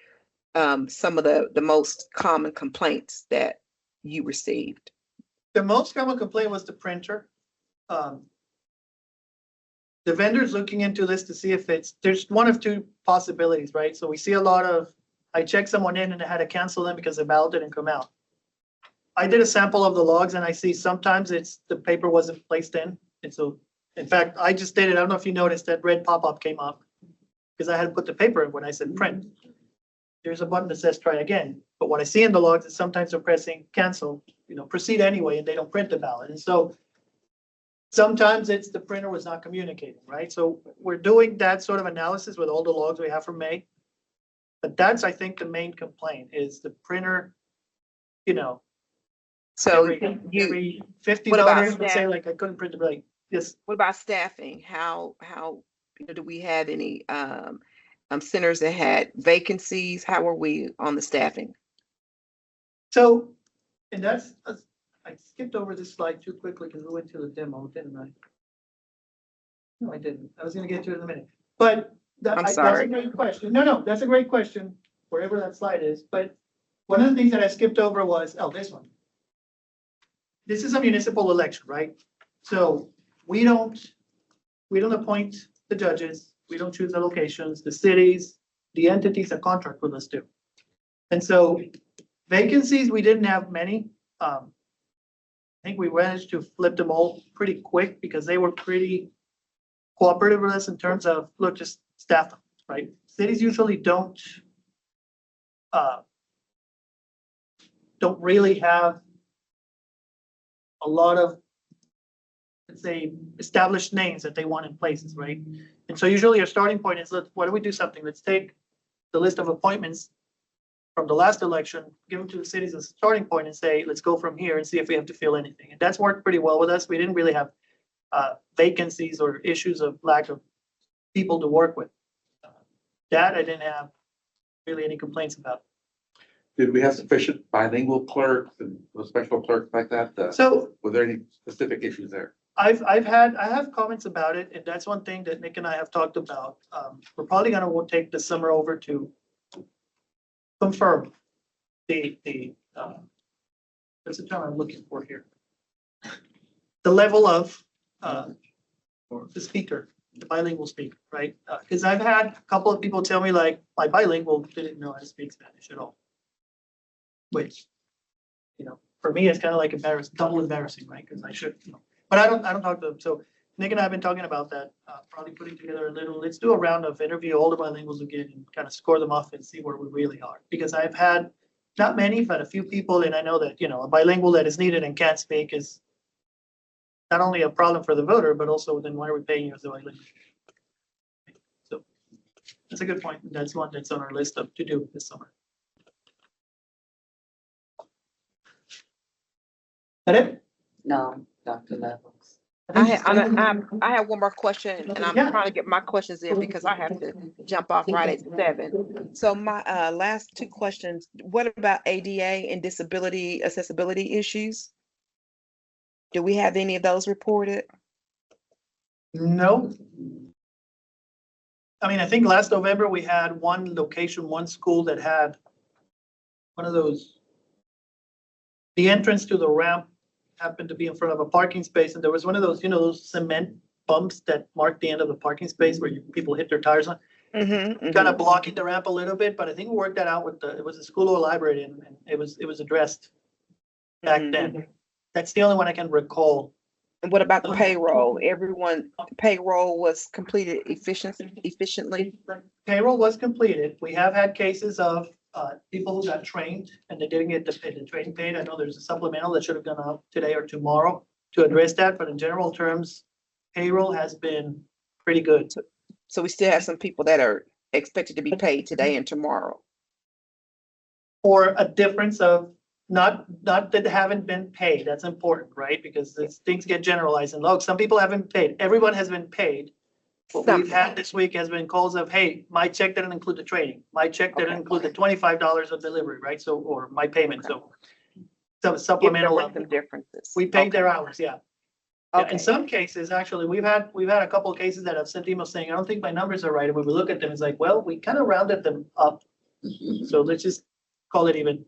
some of the most common complaints that you received? The most common complaint was the printer. The vendor's looking into this to see if there's one of 2 possibilities, right? So we see a lot of, I checked someone in and I had to cancel them because the ballot didn't come out. I did a sample of the logs and I see sometimes the paper wasn't placed in. And so, in fact, I just did it. I don't know if you noticed that red pop-up came up because I had to put the paper in when I said print. There's a button that says try again. But what I see in the logs is sometimes they're pressing cancel, proceed anyway, and they don't print the ballot. And so sometimes it's the printer was not communicating, right? So we're doing that sort of analysis with all the logs we have from May. But that's, I think, the main complaint is the printer, So every $50, what about let's say, like I couldn't print it right. Yes. what about staffing? How do we have any centers that had vacancies? How are we on the staffing? So, and that's, I skipped over this slide too quickly because we went to the demo, didn't I? No, I didn't. I was gonna get to it in a minute, but I'm that's a sorry. great question. No, that's a great question, wherever that slide is. But one of the things that I skipped over was, this one. This is a municipal election, right? So we don't we don't appoint the judges, we don't choose the locations, the cities, the entities that contract with us do. And so vacancies, we didn't have many. I think we managed to flip them all pretty quick because they were pretty cooperative with us in terms of, look, just staff them, right? Cities usually don't really have a lot of, let's say, established names that they want in places, right? And so usually your starting point is, why don't we do something? Let's take the list of appointments from the last election, give them to the cities as a starting point and say, let's go from here and see if we have to fill anything. And that's worked pretty well with us. We didn't really have vacancies or issues of lack of people to work with. That I didn't have really any complaints about. Did we have sufficient bilingual clerks and those special clerks like that? So Were there any specific issues there? I have comments about it, and that's one thing that Nick and I have talked about. We're probably gonna take the summer over to confirm the what's the term I'm looking for here? The level of the speaker, the bilingual speaker, right? Because I've had a couple of people tell me like, my bilingual didn't know how to speak Spanish at all. Which, for me, it's kind of like double embarrassing, right? Because I should, but I don't talk to them. So Nick and I have been talking about that, probably putting together let's do a round of interview all the bilinguals again and kind of score them off and see where we really are. Because I've had not many, but a few people, and I know that, a bilingual that is needed and can't speak is not only a problem for the voter, but also then why are we paying you as a bilingual? So that's a good point. That's one that's on our list of to do this summer. That it? No, Dr. Levels. I have one more question, and I'm Yeah. trying to get my questions in because I have to jump off right at 7. So my last 2 questions, what about ADA and disability accessibility issues? Do we have any of those reported? No. I mean, I think last November we had one location, one school that had one of those. The entrance to the ramp happened to be in front of a parking space, and there was one of those, those cement bumps that mark the end of the parking space where people hit their tires on. Kind of blocking the ramp a little bit, but I think we worked that out with it was a school or a library, and it was addressed back then. That's the only one I can recall. And what about the payroll? Payroll was completed efficiently? Payroll was completed. We have had cases of people who got trained and they didn't get the training paid. I know there's a supplemental that should have gone out today or tomorrow to address that, but in general terms, payroll has been pretty good. So we still have some people that are expected to be paid today and tomorrow. Or a difference of not that haven't been paid. That's important, right? Because things get generalized and look, some people haven't paid. Everyone has been paid. What we've had this week has been calls of, hey, my check didn't include the training. My check didn't include the $25 of delivery, right? So, or my payment. So supplemental. Some differences. We paid their hours, yeah. Yeah, Okay. in some cases, actually, we've had a couple of cases that have sent emails saying, I don't think my numbers are right. And when we look at them, it's like, well, we kind of rounded them up. So let's just call it even.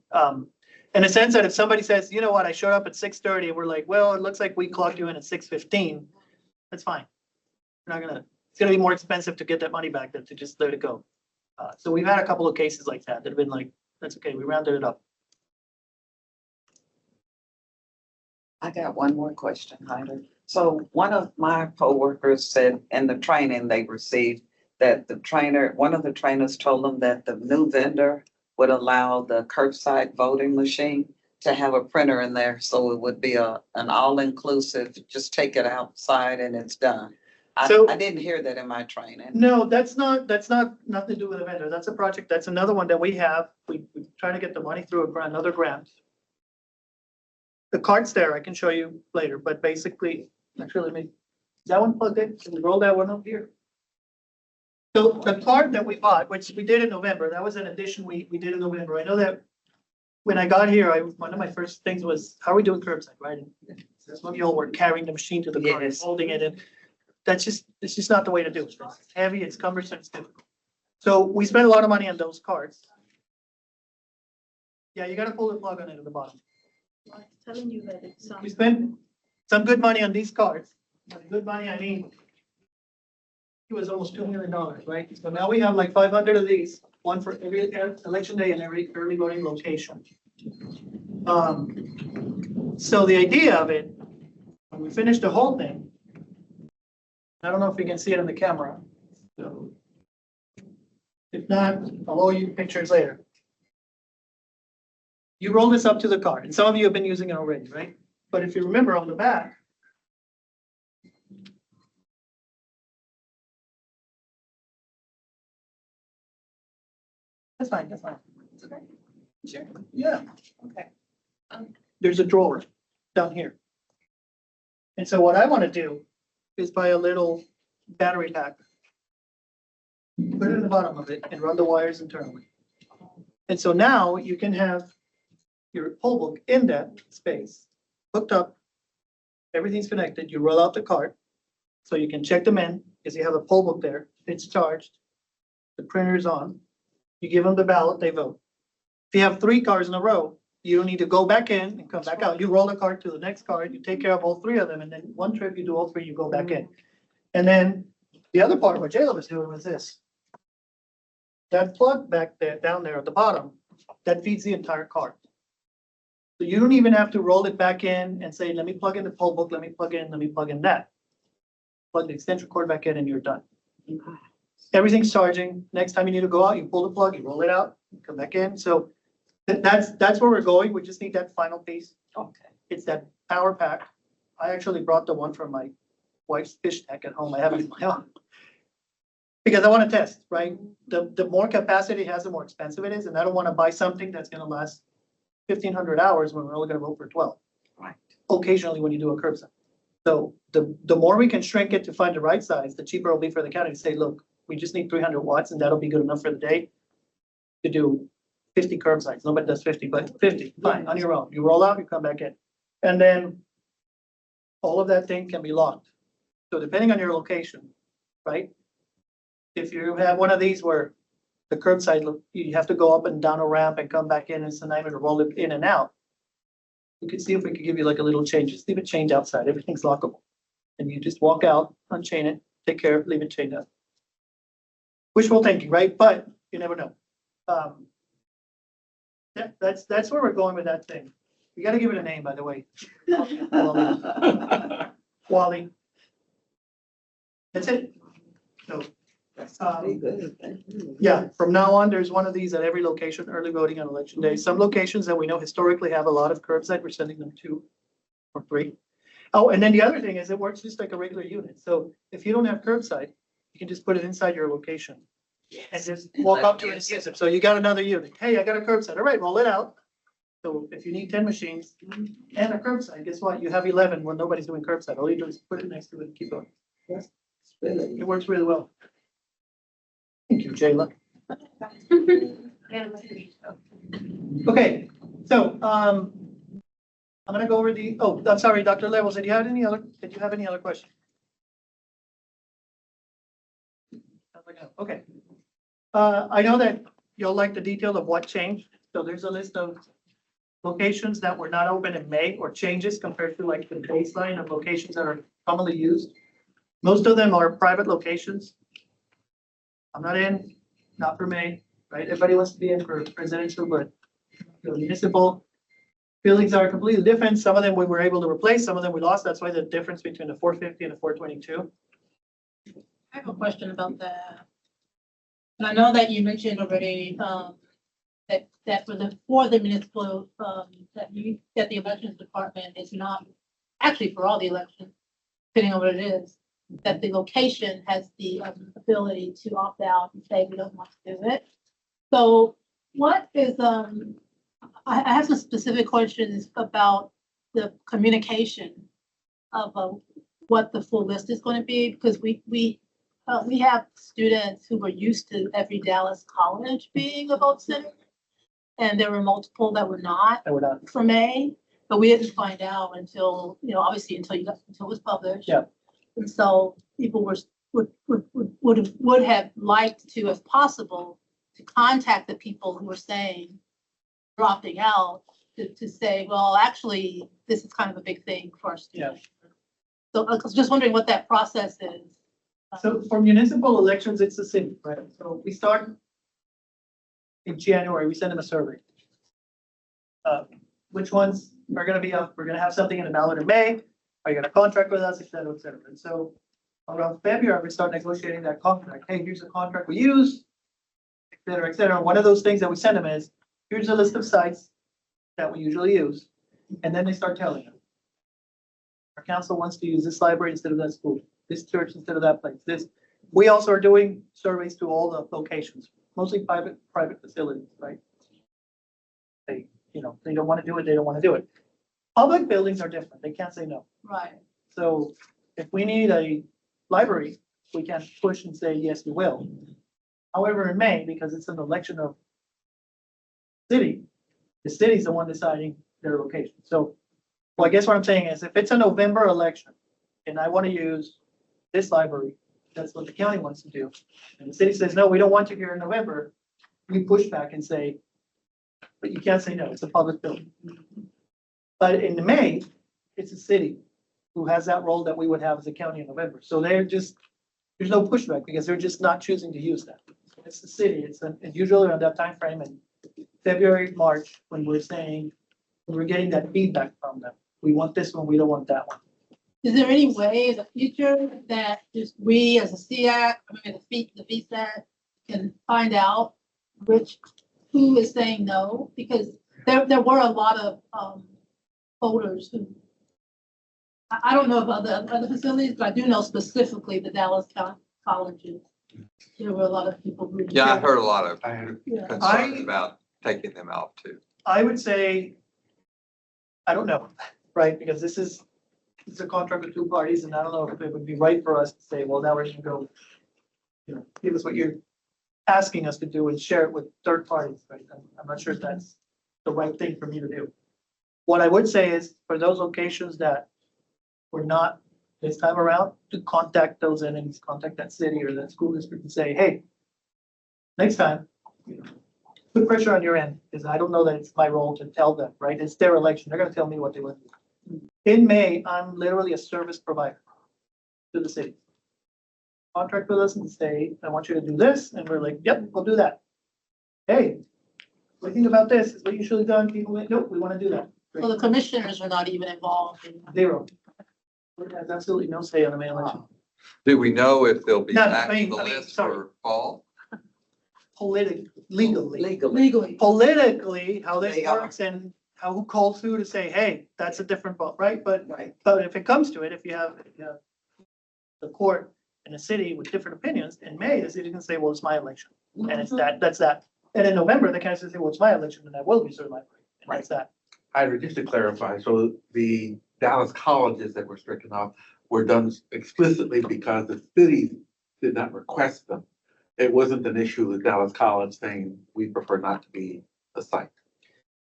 In a sense that if somebody says, you know what, I showed up at 6:30 and we're like, well, it looks like we clocked you in at 6:15. That's fine. It's gonna be more expensive to get that money back than to just let it go. So we've had a couple of cases like that have been like, that's okay, we rounded it up. I got one more question, Hyder. So one of my coworkers said in the training they received that one of the trainers told them that the new vendor would allow the curbside voting machine to have a printer in there. So it would be an all-inclusive, just take it outside and it's done. I didn't hear that in my training. No, that's not nothing to do with a vendor. That's a project. That's another one that we have. We try to get the money through another grant. The card's there. I can show you later, but basically, actually, is that one plugged in? Can we roll that one up here? So the card that we bought, which we did in November, that was an addition we did in November. I know that when I got here, one of my first things was, how are we doing curbside, right? And some of y'all were carrying the machine to the car, Yes. holding it in. It's just not the way to do it. It's heavy, it's cumbersome, it's difficult. So we spent a lot of money on those cards. Yeah, you gotta pull the plug on it at the bottom. I'm telling you that it's We spent some good money on these cards. By good money, I mean, it was almost $2 million, right? So now we have like 500 of these, one for every election day and every early voting location. So the idea of it, when we finish the whole thing, I don't know if you can see it in the camera. So if not, I'll show you pictures later. You roll this up to the card, and some of you have been using it already, right? But if you remember on the back, that's fine, that's fine. It's okay. Sure. Yeah. Okay. There's a drawer down here. And so what I want to do is buy a little battery pack. Put it in the bottom of it and run the wires internally. And so now you can have your poll book in that space, hooked up. Everything's connected. You roll out the card. So you can check them in because you have a poll book there. It's charged. The printer's on. You give them the ballot, they vote. If you have 3 cards in a row, you don't need to go back in and come back out. You roll the card to the next card, you take care of all 3 of them, and then one trip you do all 3, you go back in. And then the other part, what Jayla was doing was this. That plug back there, down there at the bottom, that feeds the entire card. So you don't even have to roll it back in and say, let me plug in the poll book, let me plug in that. Plug the extension cord back in and you're done. Everything's charging. Next time you need to go out, you pull the plug, you roll it out, come back in. So that's where we're going. We just need that final piece. Okay. It's that power pack. I actually brought the one from my wife's fish tank at home. I have it in my own. Because I want to test, right? The more capacity it has, the more expensive it is. And I don't want to buy something that's going to last 1,500 hours when we're only going to vote for 12. Right. Occasionally when you do a curbside. So the more we can shrink it to find the right size, the cheaper it'll be for the county to say, look, we just need 300 watts and that'll be good enough for the day to do 50 curbsides. Nobody does 50, but 50, fine, on your own. You roll out, you come back in. And then all of that thing can be locked. So depending on your location, right? If you have one of these where the curbside, you have to go up and down a ramp and come back in and sometimes to roll it in and out. We could see if we could give you like a little change. Just leave it chained outside. Everything's lockable. And you just walk out, unchain it, take care of, leave it chained up. Wishful thinking, right? But you never know. Yeah, that's where we're going with that thing. You got to give it a name, by the way. Wally. That's it. So, yeah, from now on, there's one of these at every location, early voting on election day. Some locations that we know historically have a lot of curbside, we're sending them 2 or 3. Oh, and then the other thing is it works just like a regular unit. So if you don't have curbside, you can just put it inside your location. And just walk up to it and use it. So you got another unit. Hey, I got a curbside. All right, roll it out. So if you need 10 machines and a curbside, guess what? You have 11 when nobody's doing curbside. All you do is put it next to it and keep going. Yes, it works really well. Thank you, Jayla. Okay, so I'm gonna go over the. Oh, I'm sorry, Dr. Levels. Did you have any other questions? Okay. I know that you'll like the detail of what changed. So there's a list of locations that were not open in May or changes compared to like the baseline of locations that are commonly used. Most of them are private locations. I'm not in, not for May, right? Everybody wants to be in for presidential, but the municipal buildings are completely different. Some of them we were able to replace, some of them we lost. That's why the difference between the 450 and the 422. I have a question about that. And I know that you mentioned already, that for the municipal, that the elections department is not, actually for all the elections, depending on what it is, that the location has the ability to opt out and say we don't want to do it. So what is, I have some specific questions about the communication of what the full list is going to be, because we have students who were used to every Dallas college being a vote center. And there were multiple that were not for May, but we didn't find out until, obviously until it was published. Yeah. And so people would have liked to, if possible, to contact the people who were saying dropping out to say, well, actually, this is kind of a big thing for our students. So I was just wondering what that process is. So for municipal elections, it's the same, right? So we start in January, we send them a survey. Which ones are gonna be up? We're gonna have something in the ballot in May. Are you gonna contract with us, et cetera, et cetera? And so around February, we start negotiating that contract. Hey, here's the contract we use, et cetera, et cetera. One of those things that we send them is, here's a list of sites that we usually use. And then they start telling them. Our council wants to use this library instead of that school, this church instead of that place, this. We also are doing surveys to all the locations, mostly private facilities, right? They, they don't want to do it, they don't want to do it. Public buildings are different. They can't say no. Right. So if we need a library, we can push and say, yes, we will. However, in May, because it's an election of city, the city's the one deciding their location. So, well, I guess what I'm saying is if it's a November election and I want to use this library, that's what the county wants to do. And the city says, no, we don't want you here in November. We push back and say, but you can't say no, it's a public building. But in May, it's a city who has that role that we would have as a county in November. So they're just, there's no pushback because they're just not choosing to use that. It's the city, it's usually around that time frame in February, March, when we're saying, when we're getting that feedback from them. We want this one, we don't want that one. Is there any way in the future that just we as a CIAC, the VSAT can find out who is saying no? Because there were a lot of voters who, I don't know about the other facilities, but I do know specifically the Dallas colleges. There were a lot of people who. Yeah, I heard a lot of Yeah. concerns about taking them out too. I would say, I don't know, right? Because it's a contract with two parties and I don't know if it would be right for us to say, well, now we're gonna go, give us what you're asking us to do and share it with third parties, right? I'm not sure if that's the right thing for me to do. What I would say is for those locations that were not this time around, to contact those entities, contact that city or that school district and say, hey, next time, put pressure on your end, because I don't know that it's my role to tell them, right? It's their election. They're gonna tell me what they want to do. In May, I'm literally a service provider to the city. Contract with us and say, I want you to do this, and we're like, yep, we'll do that. Hey, what do you think about this? Is what you should have done. People like, nope, we want to do that. So the commissioners are not even involved in. Zero. It has absolutely no say on the May election. Do we know if they'll be No, back I on mean- the I mean, list sorry. for fall? Legally. Legally. Politically, how this They are. works and who calls who to say, hey, that's a different vote, right? But Right. if it comes to it, if you have the court and the city with different opinions, in May, the city can say, well, it's my election. And it's that's that. And in November, they can say, well, it's my election and I will be certified. And that's that. Ira, just to clarify, so the Dallas colleges that were stricken off were done explicitly because the city did not request them. It wasn't an issue with Dallas College saying we prefer not to be a site.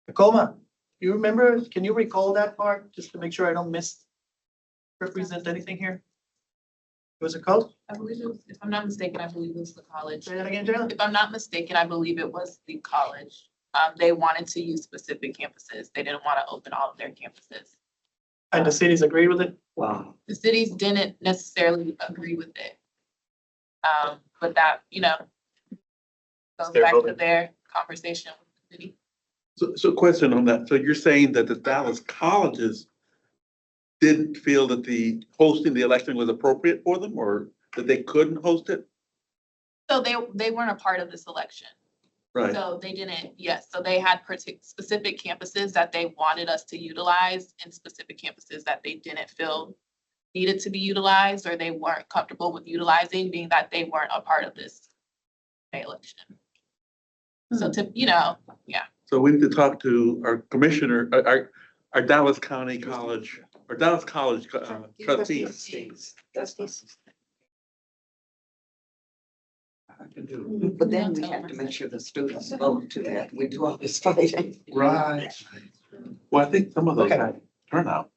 Tacoma, you remember, can you recall that part, just to make sure I don't misrepresent anything here? It was a code? I believe it was, if I'm not mistaken, I believe it was the college. Say that again, Jalen? If I'm not mistaken, I believe it was the college. They wanted to use specific campuses. They didn't want to open all of their campuses. And the cities agreed with it? Wow. The cities didn't necessarily agree with it. But that, goes Their back to voting. their conversation with the city. So question on that. So you're saying that the Dallas colleges didn't feel that the hosting the election was appropriate for them or that they couldn't host it? So they weren't a part of this election. Right. So they didn't, yes, so they had specific campuses that they wanted us to utilize and specific campuses that they didn't feel needed to be utilized or they weren't comfortable with utilizing, being that they weren't a part of this May election. So yeah. So we need to talk to our commissioner, our Dallas County College, or Dallas College trustees. I can do. But then we have to make sure the students vote to that. We do all this fighting. Right. Well, I think some of those Okay. had turnout.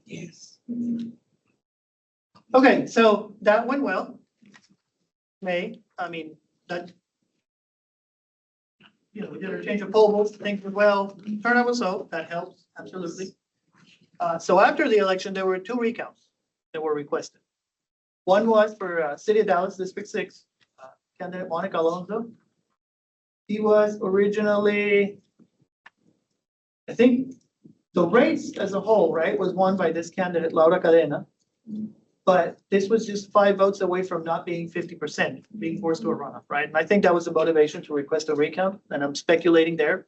Yes. Okay, so that went well. That. We did our change of poll votes, things went well, turnout was low, that helps, absolutely. So after the election, there were 2 recounts that were requested. One was for City of Dallas, District 6, candidate Monica Alonso. He was originally, I think, the race as a whole, right, was won by this candidate, Laura Cadena. But this was just 5 votes away from not being 50%, being forced to a runoff, right? And I think that was the motivation to request a recount, and I'm speculating there.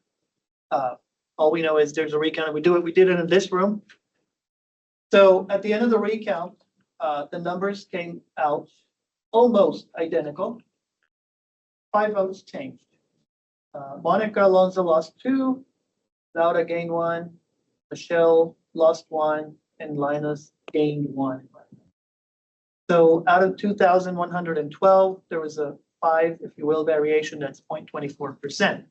All we know is there's a recount, and we did it in this room. So at the end of the recount, the numbers came out almost identical. 5 votes changed. Monica Alonso lost 2, Laura gained 1, Michelle lost 1, and Linus gained 1. So out of 2,112, there was a 5, if you will, variation, that's 0.24%.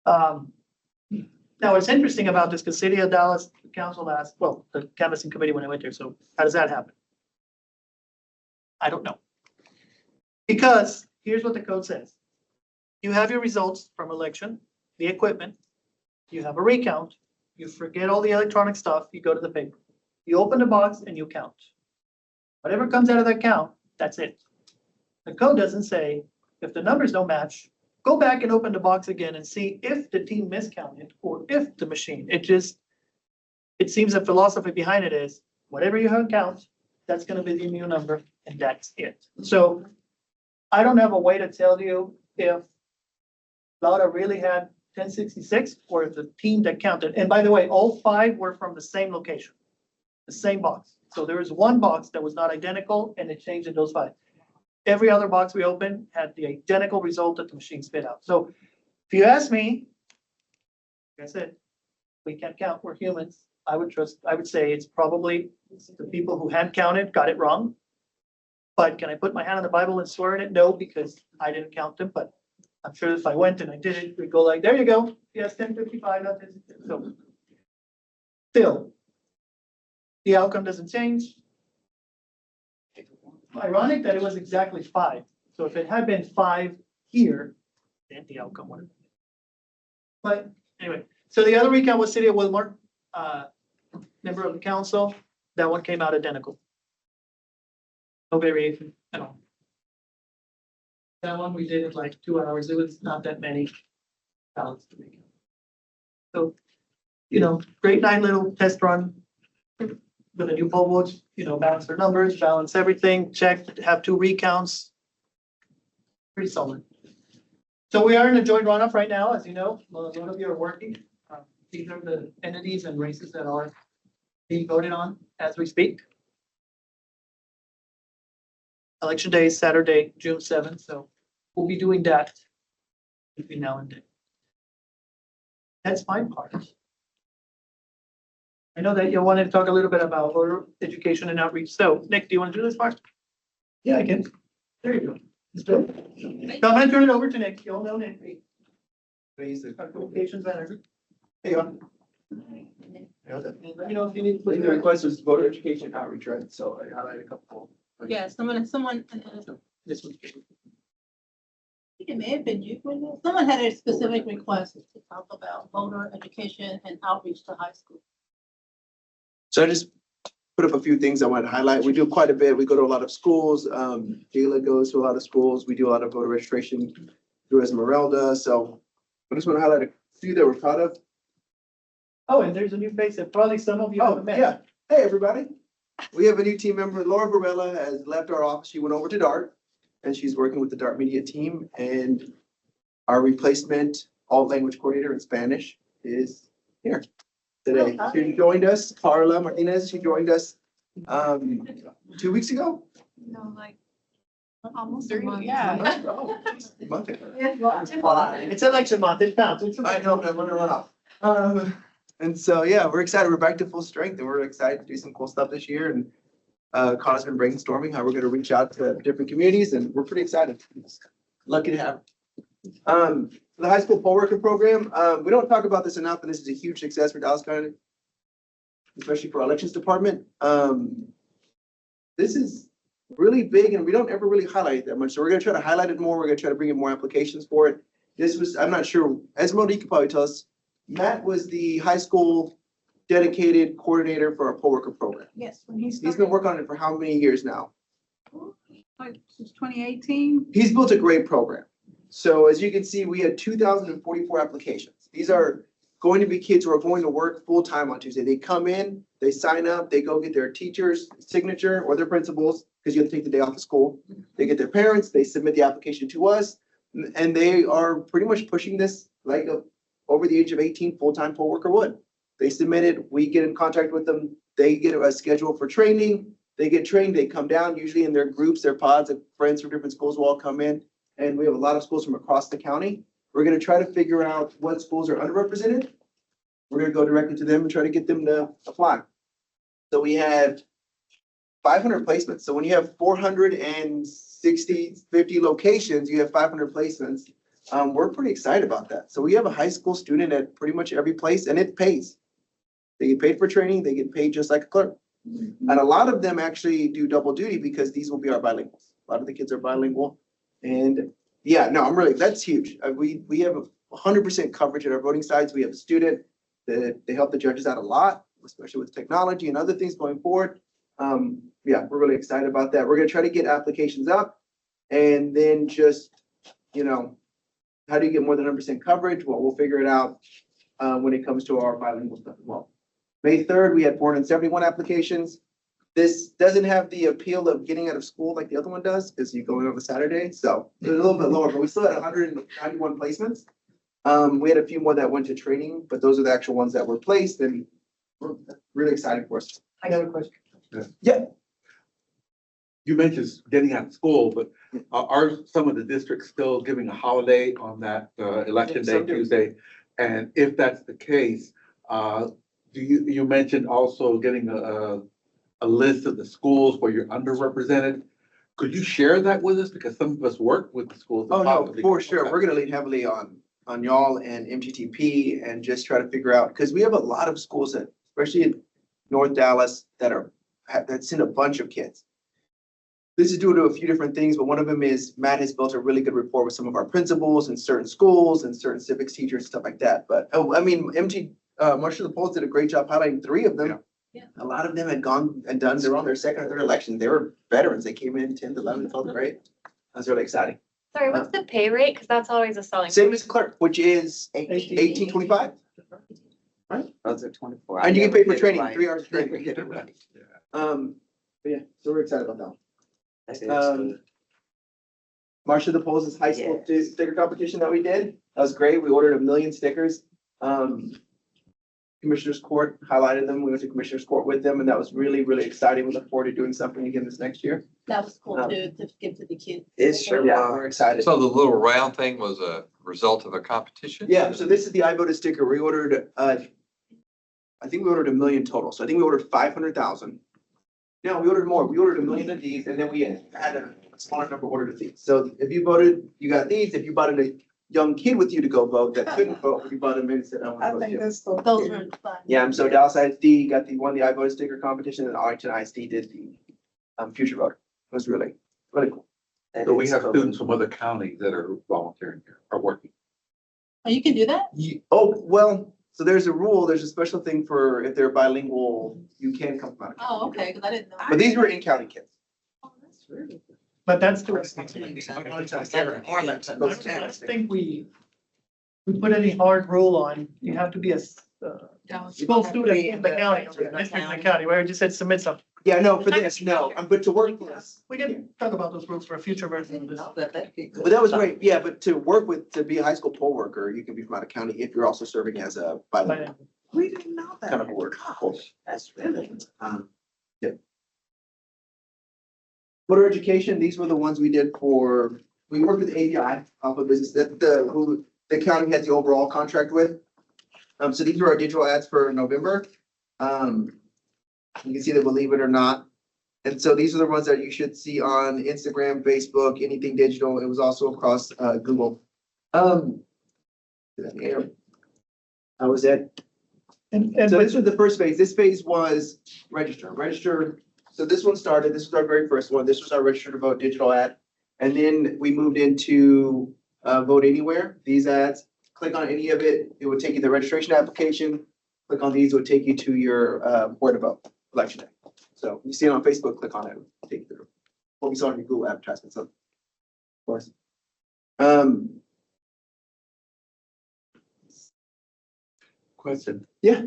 Now, what's interesting about this, because City of Dallas Council asked, well, the canvassing committee when I went there, so how does that happen? I don't know. Because here's what the code says. You have your results from election, the equipment, you have a recount, you forget all the electronic stuff, you go to the paper. You open the box and you count. Whatever comes out of that count, that's it. The code doesn't say, if the numbers don't match, go back and open the box again and see if the team miscounted or if the machine. It seems the philosophy behind it is, whatever you have count, that's gonna be the new number, and that's it. So I don't have a way to tell you if Laura really had 1066 or if the team that counted, and by the way, all 5 were from the same location, the same box. So there was one box that was not identical and it changed in those 5. Every other box we opened had the identical result that the machine spit out. So if you ask me, like I said, we can't count, we're humans. I would say it's probably the people who hand counted got it wrong. But can I put my hand on the Bible and swear in it? No, because I didn't count them, but I'm sure if I went and I did it, we'd go like, there you go. Yes, 1055, not 1056. So still, the outcome doesn't change. Ironic that it was exactly 5. So if it had been 5 here, then the outcome would have been. But anyway, so the other recount was City of Wilmore, member of the council. That one came out identical. No variation at all. That one we did it like 2 hours. It was not that many ballots to make. So, great 9 little test run with a new poll booth, balance their numbers, balance everything, check, have 2 recounts. Pretty solid. So we are in a joint runoff right now, as you know, a lot of you are working. These are the entities and races that are being voted on as we speak. Election day is Saturday, June 7th, so we'll be doing that between now and then. That's my part. I know that you wanted to talk a little bit about voter education and outreach. So Nick, do you want to do this part? Yeah, I can. There you go. Let's do it. So I'm gonna turn it over to Nick. You all know Nick. Our communications manager. Hey, on. Let me know if you need. The request was voter education outreach, right? So I highlighted a couple. Yeah, someone, This one's. I think it may have been you, someone had a specific request to talk about voter education and outreach to high school. So I just put up a few things I wanted to highlight. We do quite a bit. We go to a lot of schools. Jayla goes to a lot of schools. We do a lot of voter registration through Esmeralda. So I just want to highlight a few that we're proud of. Oh, and there's a new face that probably some of you haven't met. Yeah. Hey, everybody. We have a new team member. Laura Varela has left our office. She went over to DART and she's working with the DART media team. And our replacement alt language coordinator in Spanish is here today. She joined us, Carla Martinez. She joined us 2 weeks ago. No, like almost 3, yeah. Oh, a month ago. It's election month. It counts. I know, but I'm gonna run off. And so, yeah, we're excited. We're back to full strength and we're excited to do some cool stuff this year. And Carla's been brainstorming how we're gonna reach out to different communities and we're pretty excited. Lucky to have her. The high school poll worker program, we don't talk about this enough, and this is a huge success for Dallas County, especially for our elections department. This is really big and we don't ever really highlight it that much. So we're gonna try to highlight it more. We're gonna try to bring in more applications for it. This was, I'm not sure, Esmeralda, you could probably tell us. Matt was the high school dedicated coordinator for our poll worker program. Yes, when he He's been working on it for how many years now? Like since 2018? He's built a great program. So as you can see, we had 2,044 applications. These are going to be kids who are going to work full-time on Tuesday. They come in, they sign up, they go get their teacher's signature or their principal's, because you have to take the day off of school. They get their parents, they submit the application to us, and they are pretty much pushing this like over the age of 18, full-time poll worker would. They submit it, we get in contact with them, they get a schedule for training, they get trained, they come down, usually in their groups, their pods of friends from different schools will all come in. And we have a lot of schools from across the county. We're gonna try to figure out what schools are underrepresented. We're gonna go directly to them and try to get them to apply. So we had 500 placements. So when you have 50 locations, you have 500 placements. We're pretty excited about that. So we have a high school student at pretty much every place, and it pays. They get paid for training, they get paid just like a clerk. And a lot of them actually do double duty because these will be our bilinguals. A lot of the kids are bilingual. And yeah, no, that's huge. We have 100% coverage at our voting sites. We have a student that they help the judges out a lot, especially with technology and other things going forward. Yeah, we're really excited about that. We're gonna try to get applications up and then just, how do you get more than 100% coverage? Well, we'll figure it out when it comes to our bilingual stuff as well. May 3rd, we had 471 applications. This doesn't have the appeal of getting out of school like the other one does, because you go in on a Saturday, so it's a little bit lower, but we still had 191 placements. We had a few more that went to training, but those are the actual ones that were placed, and we're really excited for us. I got a question. Yeah. You mentioned getting out of school, but are some of the districts still giving a holiday on that election day Some do. Tuesday? And if that's the case, you mentioned also getting a list of the schools where you're underrepresented. Could you share that with us? Because some of us work with the schools. Oh, no, for sure. We're gonna lean heavily on y'all and MTTP and just try to figure out, because we have a lot of schools that, especially in North Dallas, that send a bunch of kids. This is due to a few different things, but one of them is Matt has built a really good rapport with some of our principals in certain schools and certain civics teachers, stuff like that. But Marcia the Polls did a great job highlighting 3 of them. Yeah. A lot of them had gone and done, they were on their second or third election. They were veterans. They came in 10th, 11th, 12th grade. That's really exciting. Sorry, what's the pay rate? Because that's always a selling. Same as clerk, which is 1825. Those are 24. And you get never paid for get it training, right. 3 hours of Never training. get it right. But yeah, so we're excited about that. That is good. Marcia the Polls' high school Yes. sticker competition that we did. That was great. We ordered 1 million stickers. Commissioner's Court highlighted them. We went to Commissioner's Court with them, and that was really, really exciting. We look forward to doing something again this next year. That was cool to give to the kids. It sure Yeah, was. we're excited. So the little round thing was a result of a competition? Yeah, so this is the I voted sticker. We ordered, I think we ordered 1 million total. So I think we ordered 500,000. No, we ordered more. We ordered 1 million of these, and then we had a smaller number ordered of these. So if you voted, you got these. If you bought a young kid with you to go vote that couldn't vote, you bought them in and said, I want to vote too. that's so Those were fun. Yeah, and so Dallas ISD won the I voted sticker competition, and Arlington ISD did the future voter. It was really, really cool. So we have students from other counties that are volunteering here, are working. Oh, you can do that? Well, so there's a rule, there's a special thing for if they're bilingual, you can come from out of county. Oh, okay, because I didn't know. But these were in-county kids. Oh, that's really good. But that's the. Arlington. I don't think we put any hard rule on, you have to be a school student in the county, or a district in the county, where you just said submit something. Yeah, no, for this, no, but to work with us. We can talk about those rules for a future version of this. But that was great, yeah, but to be a high school poll worker, you can be from out of county if you're also serving as a bilingual. We didn't know that. Kind of a word. Gosh, that's really. Yeah. Voter education, these were the ones we did we worked with ABI, Alpha Business, who the county had the overall contract with. So these were our digital ads for November. You can see that, believe it or not. And so these are the ones that you should see on Instagram, Facebook, anything digital. It was also across Google. How was that? And So this was the first phase. This phase was register. So this one started, this was our very first one. This was our register to vote digital ad. And then we moved into vote anywhere, these ads. Click on any of it, it would take you to the registration application. Click on these, it would take you to your where to vote election day. So you see it on Facebook, click on it, it'll take you through. what we saw in your Google advertisements, of course. Um, Question. Yeah.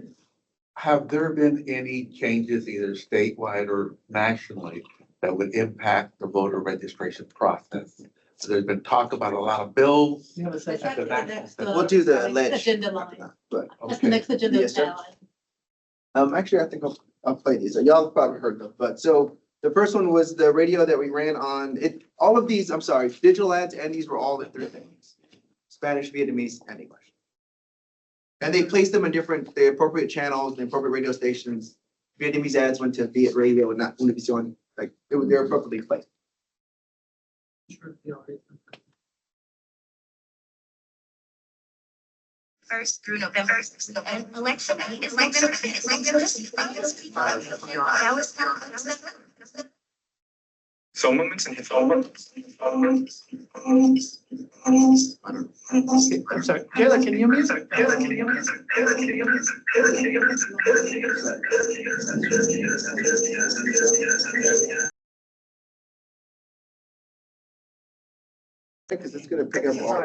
Have there been any changes either statewide or nationally that would impact the voter registration process? So there's been talk about a lot of bills. You have a That's second? actually the next, we'll do the next ledge. agenda line. But, That's the next agenda Yes, sir. line. actually, I think I'll play these. Y'all have probably heard them, but so the first one was the radio that we ran on it. All of these, I'm sorry, digital ads and these were all in three things: Spanish, Vietnamese, and English. And they placed them in the appropriate channels, the appropriate radio stations. Vietnamese ads went to Viet Radio and not Univision, like they're appropriately placed. First through November. And election is November. That was I'm sorry, Kayla, can you mute? Because it's gonna pick up all.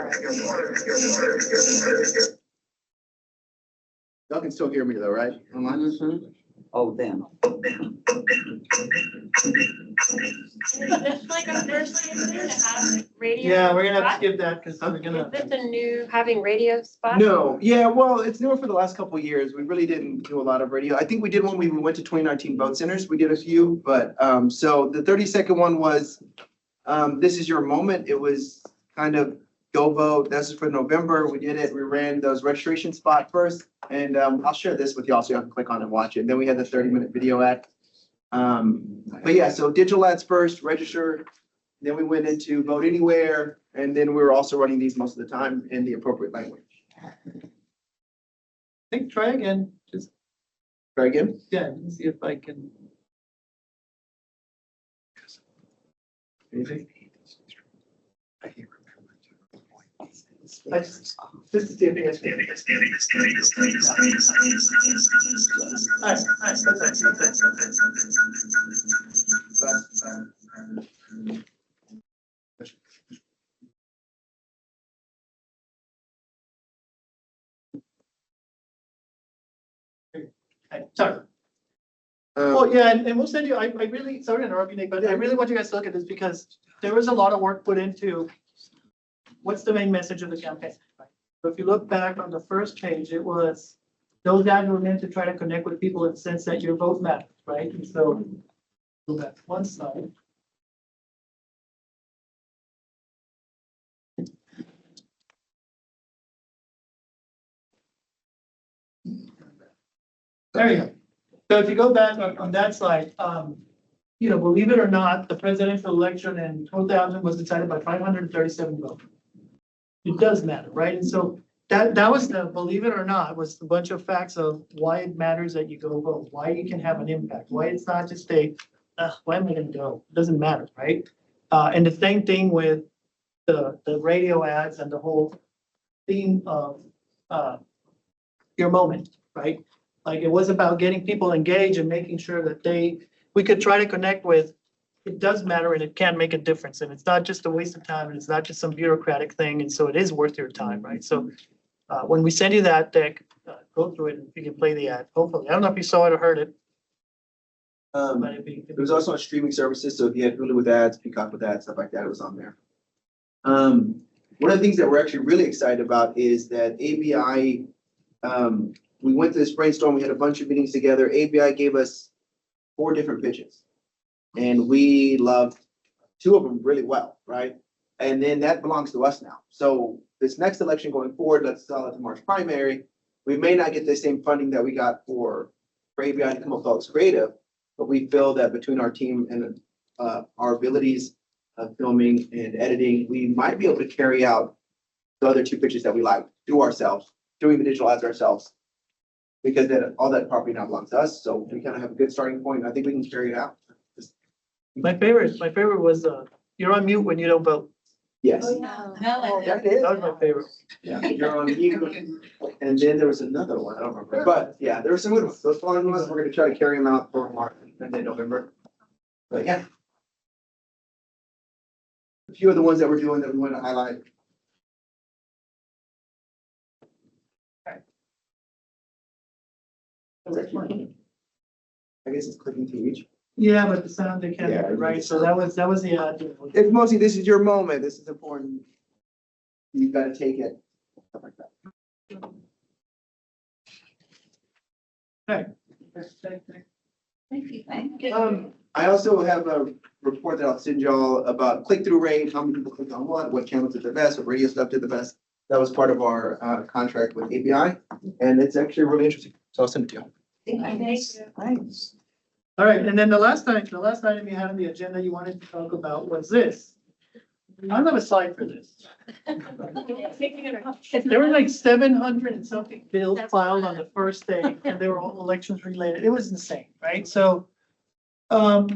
Y'all can still hear me though, right? Online? Oh, them. That's like our first thing to have radio. Yeah, we're gonna have to spot? skip that because we're gonna. Is this a new, having radio spots? No, yeah, well, it's newer for the last couple of years. We really didn't do a lot of radio. I think we did when we went to 2019 vote centers. We did a few, but so the 30-second one was this is your moment. It was kind of go vote. This is for November. We did it. We ran those registration spot first. And I'll share this with y'all so y'all can click on and watch it. And then we had the 30-minute video ad. But yeah, so digital ads first, register. Then we went into vote anywhere. And then we were also running these most of the time in the appropriate language. Think, try again, just, Try again. yeah, let me see if I can. Anything? Just to see if it gets. Sorry. Well, yeah, and we'll send you, I really, sorry to interrupt you, Nick, but I really want you guys to look at this because there was a lot of work put into what's the main message of the campaign. So if you look back on the first page, it was those ads were meant to try to connect with people in the sense that your vote matters, right? And so that's one side. There you go. So if you go back on that slide, believe it or not, the presidential election in 2000 was decided by 537 votes. It does matter, right? And so that was the, believe it or not, was a bunch of facts of why it matters that you go vote, why you can have an impact, why it's not just why am I gonna go? It doesn't matter, right? And the same thing with the radio ads and the whole theme of your moment, right? Like it was about getting people engaged and making sure that we could try to connect with, it does matter and it can make a difference. And it's not just a waste of time and it's not just some bureaucratic thing. And so it is worth your time, right? So when we send you that deck, go through it and you can play the ad, hopefully. I don't know if you saw it or heard it. But It was also on streaming services. So if you had Hulu with ads, Peacock with ads, stuff like that, it was on there. One of the things that we're actually really excited about is that ABI, we went to this brainstorm, we had a bunch of meetings together. ABI gave us 4 different pitches. And we loved 2 of them really well, right? And then that belongs to us now. So this next election going forward, let's sell it to March primary. We may not get the same funding that we got for ABI to come up with all this creative, but we feel that between our team and our abilities of filming and editing, we might be able to carry out the other 2 pitches that we like through ourselves, doing the digital ads ourselves. Because then all that property now belongs to us, so we kind of have a good starting point. I think we can carry it out. My favorite was, you're on mute when you don't vote. Yes. That was my favorite. Yeah, you're on mute. And then there was another one, I don't remember, but yeah, there were some good ones. Those following ones, we're gonna try to carry them out for March and then November. But yeah. a few of the ones that we're doing that we want to highlight. I guess it's clicking to each. Yeah, but the sound they can't, Yeah. right? So that was the idea. It's mostly, this is your moment. This is important. You've got to take it. Stuff like that. Okay. Thank you. I also have a report that I'll send y'all about click-through rate, how many people click on what channels did the best, what radio stuff did the best. That was part of our contract with API, and it's actually really interesting. So I'll send it to you. Thanks. All right, and then the last item you had on the agenda you wanted to talk about was this. I don't have a slide for this. There were like 700 and something bills filed on the first day, and they were all elections related. It was insane, right? So, I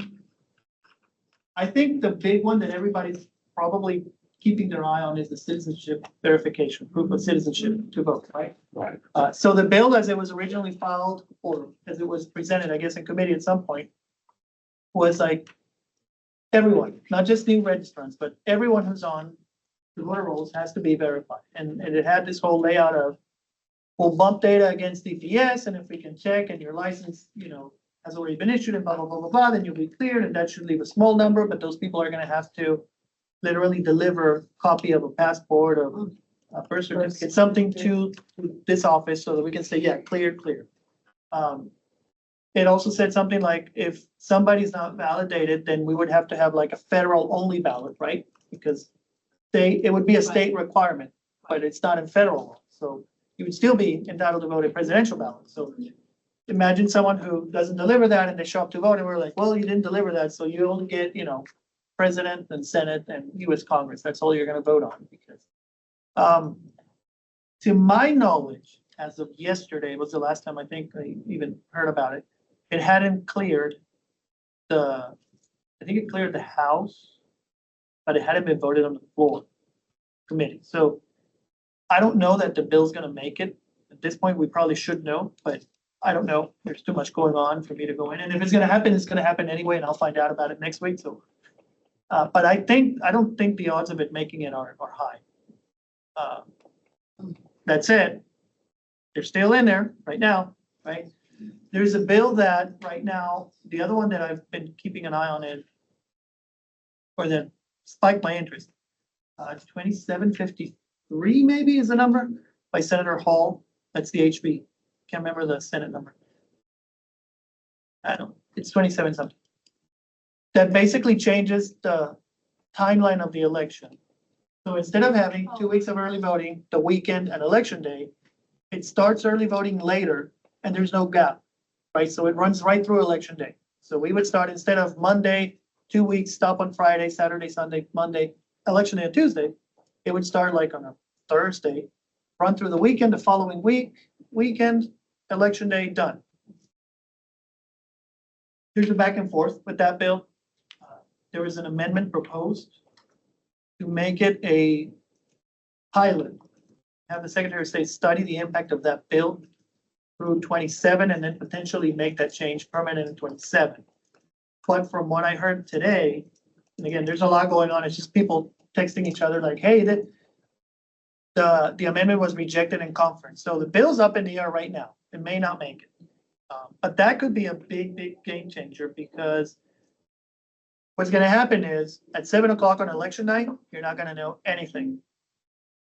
think the big one that everybody's probably keeping their eye on is the citizenship verification, proof of citizenship to vote, right? Right. So the bill as it was originally filed, or as it was presented, I guess, in committee at some point, was like everyone, not just new registrants, but everyone who's on the voter rolls has to be verified. And it had this whole layout of, we'll bump data against DPS, and if we can check and your license, has already been issued and blah, blah, blah, blah, blah, then you'll be cleared, and that should leave a small number, but those people are gonna have to literally deliver a copy of a passport or a birth certificate, something to this office so that we can say, yeah, clear. It also said something like, if somebody's not validated, then we would have to have like a federal only ballot, right? Because it would be a state requirement, but it's not in federal law. So you would still be entitled to vote in presidential ballot. So imagine someone who doesn't deliver that and they show up to vote and we're like, well, you didn't deliver that, so you only get, president and senate and US Congress. That's all you're gonna vote on because, to my knowledge, as of yesterday, was the last time I think I even heard about it. It hadn't cleared I think it cleared the House, but it hadn't been voted on the floor committee. So I don't know that the bill's gonna make it. At this point, we probably should know, but I don't know. There's too much going on for me to go in. And if it's gonna happen, it's gonna happen anyway, and I'll find out about it next week. So, but I don't think the odds of it making it are high. That said, they're still in there right now, right? There's a bill that right now, the other one that I've been keeping an eye on it, or that spiked my interest. 2753 maybe is the number by Senator Hall. That's the HB. Can't remember the Senate number. It's 27 something. That basically changes the timeline of the election. So instead of having 2 weeks of early voting, the weekend and election day, it starts early voting later and there's no gap, right? So it runs right through election day. So we would start instead of Monday, 2 weeks, stop on Friday, Saturday, Sunday, Monday, election day on Tuesday. It would start like on a Thursday, run through the weekend, the following weekend, election day, done. There's a back and forth with that bill. There was an amendment proposed to make it a pilot. Have the Secretary of State study the impact of that bill through 27 and then potentially make that change permanent in 27. But from what I heard today, and again, there's a lot going on. It's just people texting each other like, hey, the amendment was rejected in conference. So the bill's up in the air right now. It may not make it. But that could be a big game changer because what's going to happen is at 7 o'clock on election night, you're not going to know anything.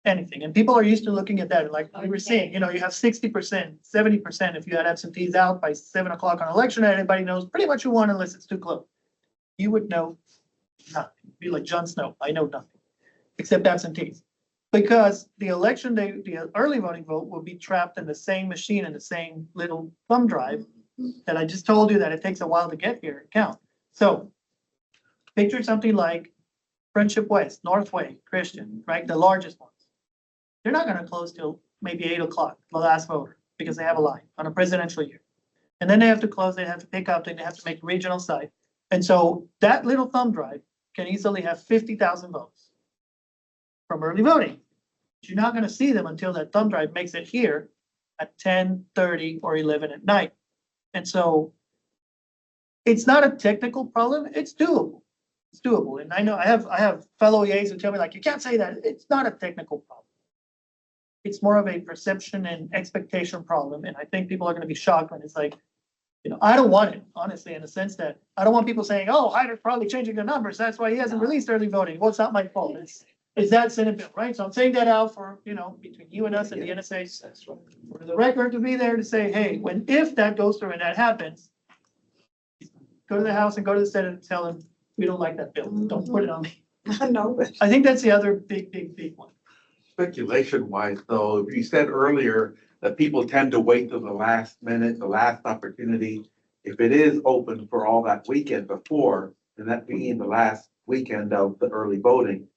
And people are used to looking at that. Like we were seeing, you have 60%, 70%. If you had absentees out by 7 o'clock on election night, everybody knows pretty much who won unless it's too close. You would know nothing. Be like Jon Snow. I know nothing except absentees. Because the election day, the early voting vote will be trapped in the same machine in the same little thumb drive that I just told you that it takes a while to get here and count. So picture something like Friendship West, Northway, Christian, right? The largest ones. They're not going to close till maybe 8 o'clock, the last voter, because they have a line on a presidential year. And then they have to close, they have to pick up, they have to make regional site. And so that little thumb drive can easily have 50,000 votes from early voting. But you're not going to see them until that thumb drive makes it here at 10:30 or 11 at night. And so it's not a technical problem, it's doable. doable. And I know I have fellow EAs who tell me like, you can't say that. It's not a technical problem. It's more of a perception and expectation problem. And I think people are gonna be shocked when it's like, I don't want it, honestly, in the sense that I don't want people saying, oh, Hyder's probably changing the numbers. That's why he hasn't released early voting. Well, it's not my fault. It's that Senate bill, right? So I'm saying that out for, between you and us and the NSA. For the record to be there to say, hey, if that goes through and that happens, go to the House and go to the Senate and tell them, we don't like that bill. Don't put it on me. No, but I think that's the other big one. Speculation wise, though, if you said earlier that people tend to wait till the last minute, the last opportunity, if it is open for all that weekend before, and that being the last weekend of the early voting,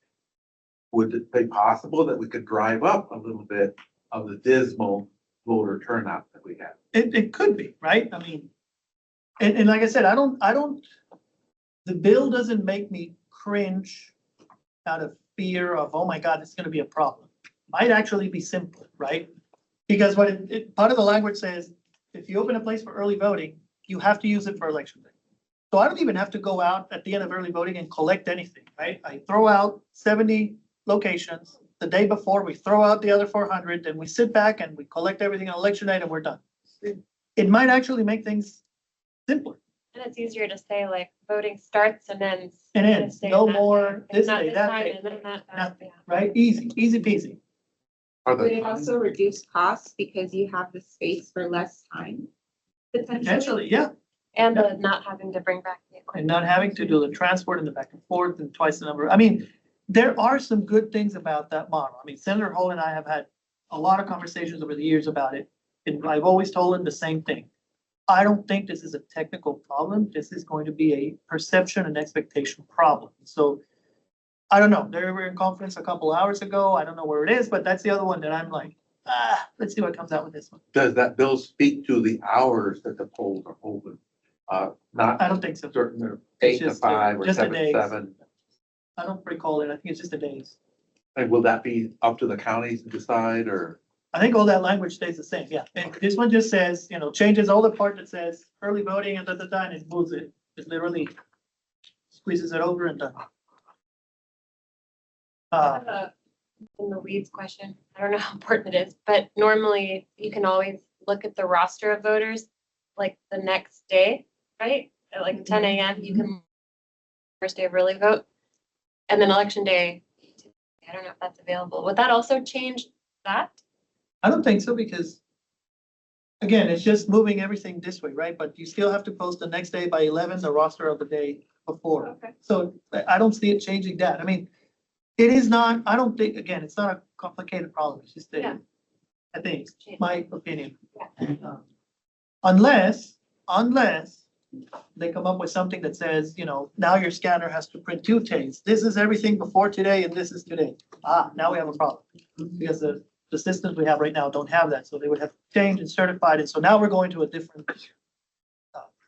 would it be possible that we could drive up a little bit of the dismal voter turnout that we have? It could be, right? I mean, and like I said, the bill doesn't make me cringe out of fear of, oh my God, it's gonna be a problem. Might actually be simple, right? Because what part of the language says, if you open a place for early voting, you have to use it for election day. So I don't even have to go out at the end of early voting and collect anything, right? I throw out 70 locations. The day before, we throw out the other 400, then we sit back and we collect everything on election night and we're done. It might actually make things simpler. And it's easier to say like voting starts and ends. And ends, no more this Not day, this that time day, and then that. nothing, right? Easy peasy. Are Would the it also reduce costs because you have the space for less time? Potentially, yeah. And the not having to bring back the equipment. And not having to do the transport and the back and forth and twice the number. I mean, there are some good things about that model. I mean, Senator Hull and I have had a lot of conversations over the years about it. And I've always told him the same thing. I don't think this is a technical problem. This is going to be a perception and expectation problem. So I don't know. They were in conference a couple hours ago. I don't know where it is, but that's the other one that I'm like, let's see what comes out with this one. Does that bill speak to the hours that the polls are open? Not I don't think so. certain 8 to just, 5 or just the 7 to days. 7. I don't recall it. I think it's just the days. And will that be up to the counties to decide, or? I think all that language stays the same, yeah. And this one just says, changes all the part that says early voting and and it moves it. It literally squeezes it over and done. In the weeds question, I don't know how important it is, but normally you can always look at the roster of voters like the next day, right? At like 10 a.m. you can first day of early vote. And then election day, I don't know if that's available. Would that also change that? I don't think so because, again, it's just moving everything this way, right? But you still have to post the next day by 11, the roster of the day before. Okay. So I don't see it changing that. I mean, it is not, I don't think, again, it's not a complicated problem. It's just Yeah. I think, my opinion. Yeah. Unless they come up with something that says, now your scanner has to print 2 days. This is everything before today and this is today. Now we have a problem. Because the systems we have right now don't have that. So they would have changed and certified it. So now we're going to a different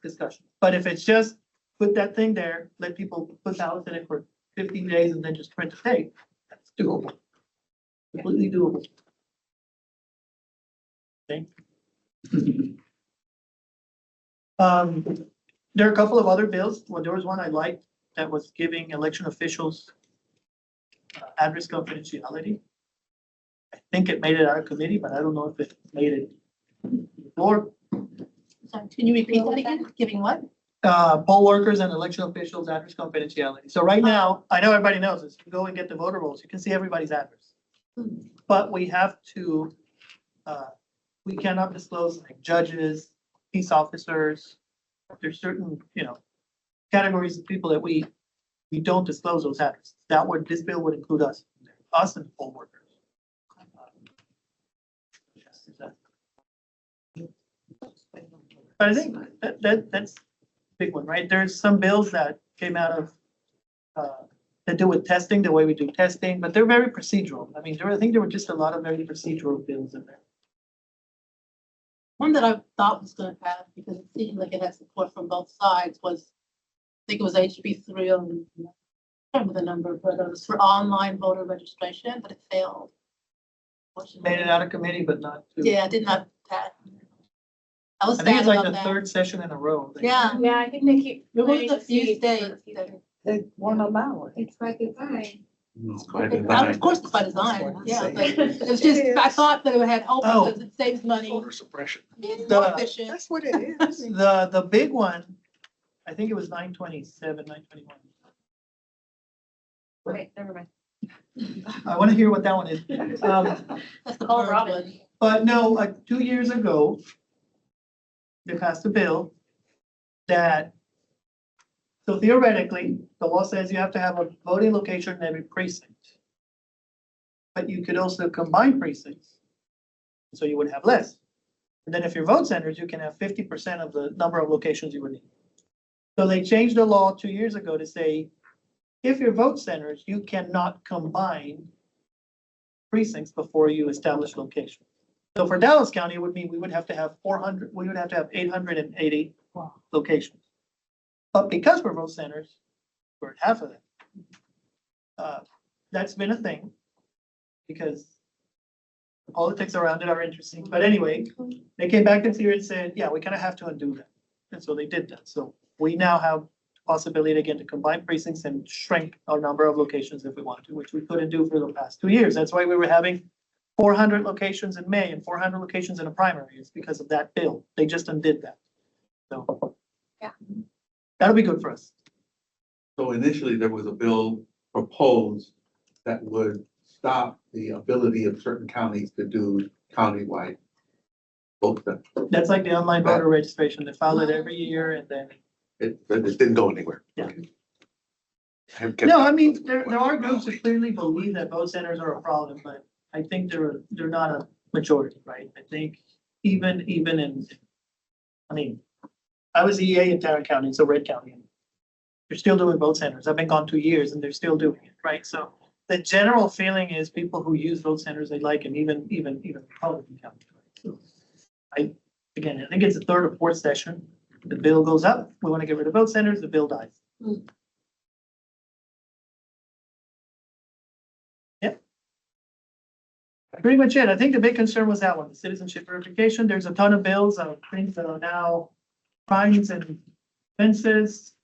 discussion. But if it's just put that thing there, let people put ballots in it for 15 days and then just print a date, that's doable. Completely doable. Okay. There are a couple of other bills. Well, there was one I liked that was giving election officials address confidentiality. I think it made it out of committee, but I don't know if it made it before. Sorry, can you repeat that again? Giving what? Poll workers and election officials address confidentiality. So right now, I know everybody knows this. You go and get the voter rolls, you can see everybody's address. But we have to, we cannot disclose like judges, peace officers. There's certain, categories of people that we don't disclose those addresses. This bill would include us and poll workers. But I think that's a big one, right? There's some bills that came out of, that do with testing, the way we do testing, but they're very procedural. I mean, I think there were just a lot of very procedural bills in there. One that I thought was gonna pass because it seemed like it had support from both sides was, I think it was HB 3 on, I don't remember the number, but it was for online voter registration, but it failed. Made it out of committee, but not. Yeah, it did not pass. I was I think sad it's like about the that. third session in a row. Yeah. Yeah, I think they keep. It was planning a to few see states for future. They won't allow it. It's by design. It's quite Of design. course, it's by design, yeah, but It it's just, I is. thought that it had hope Oh. because it saves money, Voter suppression. it's more efficient. That's what it is. The big one, I think it was 927, 921. Right, never mind. I want to hear what that one is. That's the Oh, orange Robin. one. But no, like 2 years ago, they passed a bill that, so theoretically, the law says you have to have a voting location in every precinct. But you could also combine precincts, so you would have less. And then if you're vote centers, you can have 50% of the number of locations you would need. So they changed the law 2 years ago to say, if you're vote centers, you cannot combine precincts before you establish locations. So for Dallas County, it would mean we would have to have 400, we would have to have 880 locations. But because we're vote centers, we're at half of that. That's been a thing because the politics around it are interesting. But anyway, they came back this year and said, yeah, we kind of have to undo that. And so they did that. So we now have possibility again to combine precincts and shrink our number of locations if we want to, which we couldn't do for the past 2 years. That's why we were having 400 locations in May and 400 locations in a primary. It's because of that bill. They just undid that. So. Yeah. That'll be good for us. So initially, there was a bill proposed that would stop the ability of certain counties to do countywide vote center. That's like the online voter registration. They file it every year and then. But it didn't go anywhere. Yeah. Have kept- No, I mean, there are groups that clearly believe that vote centers are a problem, but I think they're not a majority, right? I think even in, I mean, I was EA in Tarrant County, so Red County. And they're still doing vote centers. I've been gone 2 years and they're still doing it, right? So the general feeling is people who use vote centers, they like them, even Republican counties. Right? So I think it's the third or fourth session. The bill goes up. We want to get rid of vote centers. The bill dies. Yep. Pretty much it. I think the big concern was that one, the citizenship verification. There's a ton of bills of things that are now fines and offenses,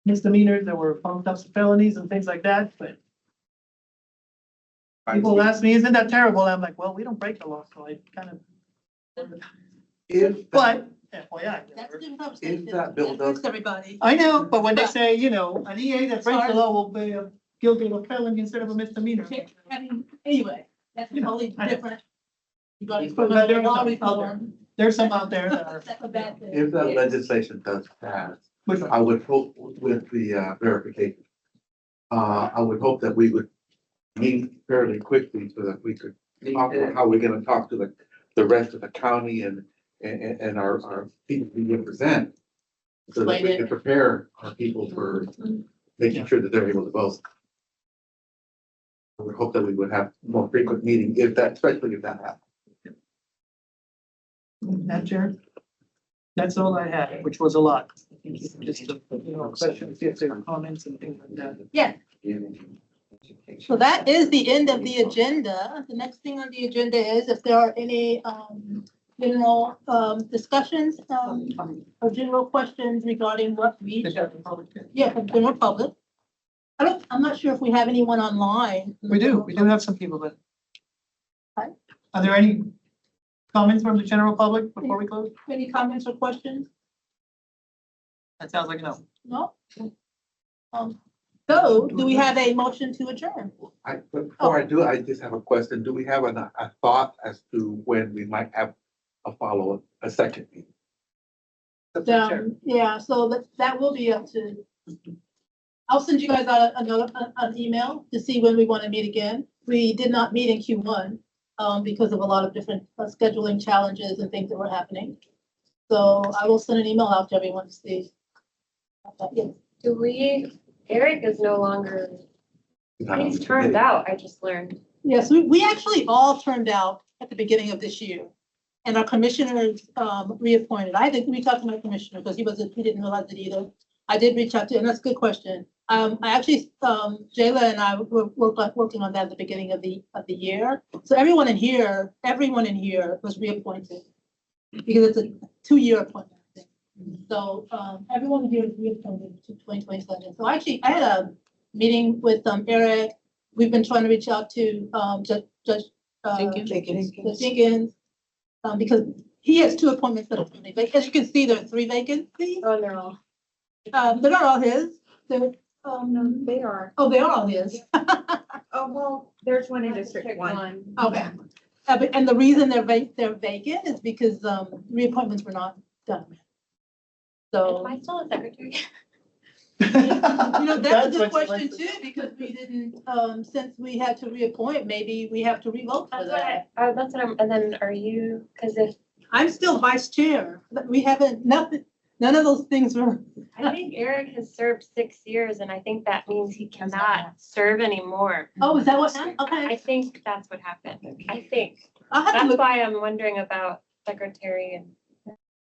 misdemeanors that were bumped up to felonies and things like that, but people ask me, isn't that terrible? I'm like, well, we don't break the law, so I kind of. But, FYI. That's a different conversation. If that bill That hurts does- everybody. I know, but when they say, an EA that breaks the law will be guilty of a felony instead of a misdemeanor. I mean, anyway, that's totally I know. different. You got to But there are law some out there. reform. There's some out there that are. That's a bad thing. If that legislation does pass, Which one? I would hope with the verification. I would hope that we would meet fairly quickly so that we could talk about how we're gonna talk to the rest of the county and our people we represent. So that we Explain can it. prepare our people for making sure that they're able to vote. I would hope that we would have more frequent meetings especially if that happens. Madam Chair? That's all I had, which was a lot. Just, questions, if there are comments and things like that. Yeah, so that is the end of the agenda. The next thing on the agenda is if there are any general discussions or general questions regarding what we, yeah, from general public. I'm not sure if we have anyone online. We do have some people, but. Hi. Are there any comments from the general public before we close? Any comments or questions? That sounds like no. No? So do we have a motion to adjourn? But before I do, I just have a question. Do we have a thought as to when we might have a second meeting? Yeah, so that will be up to, I'll send you guys out an email to see when we want to meet again. We did not meet in Q1 because of a lot of different scheduling challenges and things that were happening. So I will send an email out to everyone to see. Yes. Eric is no longer, he's turned out, I just learned. Yes, we actually all turned out at the beginning of this year. And our commissioners reappointed. I think we talked to my commissioner because he didn't realize it either. I did reach out to, and that's a good question. I actually, Jayla and I were working on that at the beginning of the year. So everyone in here was reappointed because it's a 2-year appointment. So, everyone here is reappointed to 2027. So actually, I had a meeting with, Eric. We've been trying to reach out to, Judge Jenkins. Because he has 2 appointments that are pending. But as you can see, there are 3 vacancies. Oh, they're all. They're not all his. They're, They are. oh, they are all his. Oh, well, there's one in District 1. Okay. And the reason they're vacant is because, reappointments were not done. Am So, I still a secretary? you know, that's a good what you question went too, because we didn't, since we had to reappoint, maybe we have to revote for That's what that. that's what I'm, and then are you, because if, I'm still vice chair, but we haven't, none of those things were. I think Eric has served 6 years and I think that means he cannot serve anymore. Oh, is that what happened? Okay. I think that's what happened. I think. I have to That's look, why I'm wondering about secretary and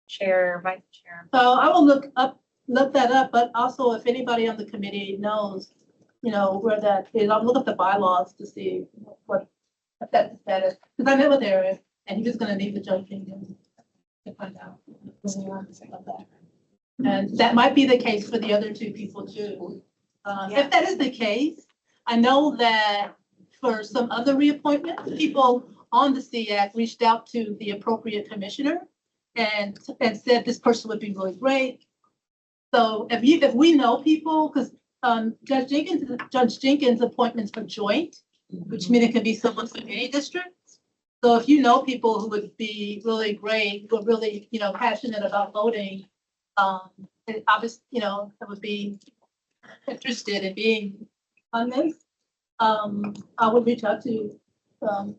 chair, vice chair. so I will look that up, but also if anybody on the committee knows, you know, where that is, I'll look up the bylaws to see what that status, because I met with Eric and he was gonna meet with Judge Jenkins to find out. About that. And that might be the case for the other 2 people too. If that is the case, I know that for some other reappointments, people on the SEAC reached out to the appropriate commissioner and said this person would be really great. So if we know people, because Judge Jenkins appointments are joint, which means it can be someone from any district. So if you know people who would be really great, who are really, you know, passionate about voting, and obviously, you know, that would be interested in being on this, I would reach out to,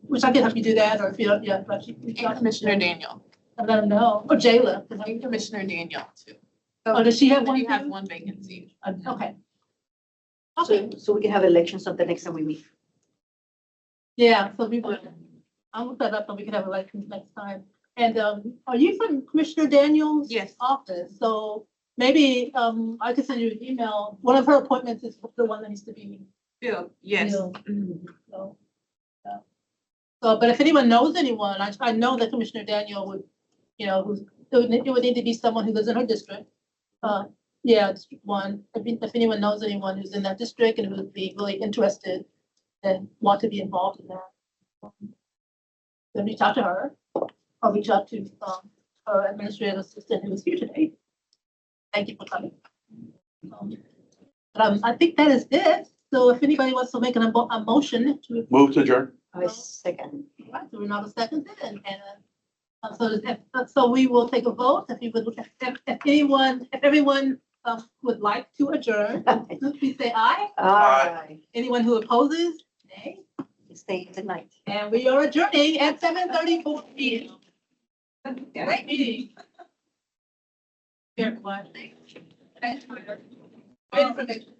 which I can help you do that, or if you don't, yeah. And Commissioner Daniel, I let them know, or Jayla. and Commissioner Daniel too. Oh, does she have one You have too? 1 vacancy. Okay. Okay, So we can have elections at the next time we meet. yeah, so we would, I'll look that up and we can have elections next time. And, are you from Commissioner Daniel's? Yes. Office? So maybe, I could send you an email. One of her appointments is the one that needs to be Bill, yes. filled. So, yeah. So, but if anyone knows anyone, I know that Commissioner Daniel would, you know, it would need to be someone who lives in her district. Yeah, District 1. If anyone knows anyone who's in that district and who would be really interested and want to be involved in that, then reach out to her. Or reach out to our administrative assistant who is here today. Thank you for coming. But I think that is it. So if anybody wants to make a motion to. Move to adjourn. I second. Right, so we're not a second then, and so we will take a vote. If you would, if everyone would like to adjourn, please say aye. Aye. Anyone who opposes, nay. Stay tonight. And we are adjourning at 7:34 p.m. Great meeting. Very quiet. Thanks for your great information.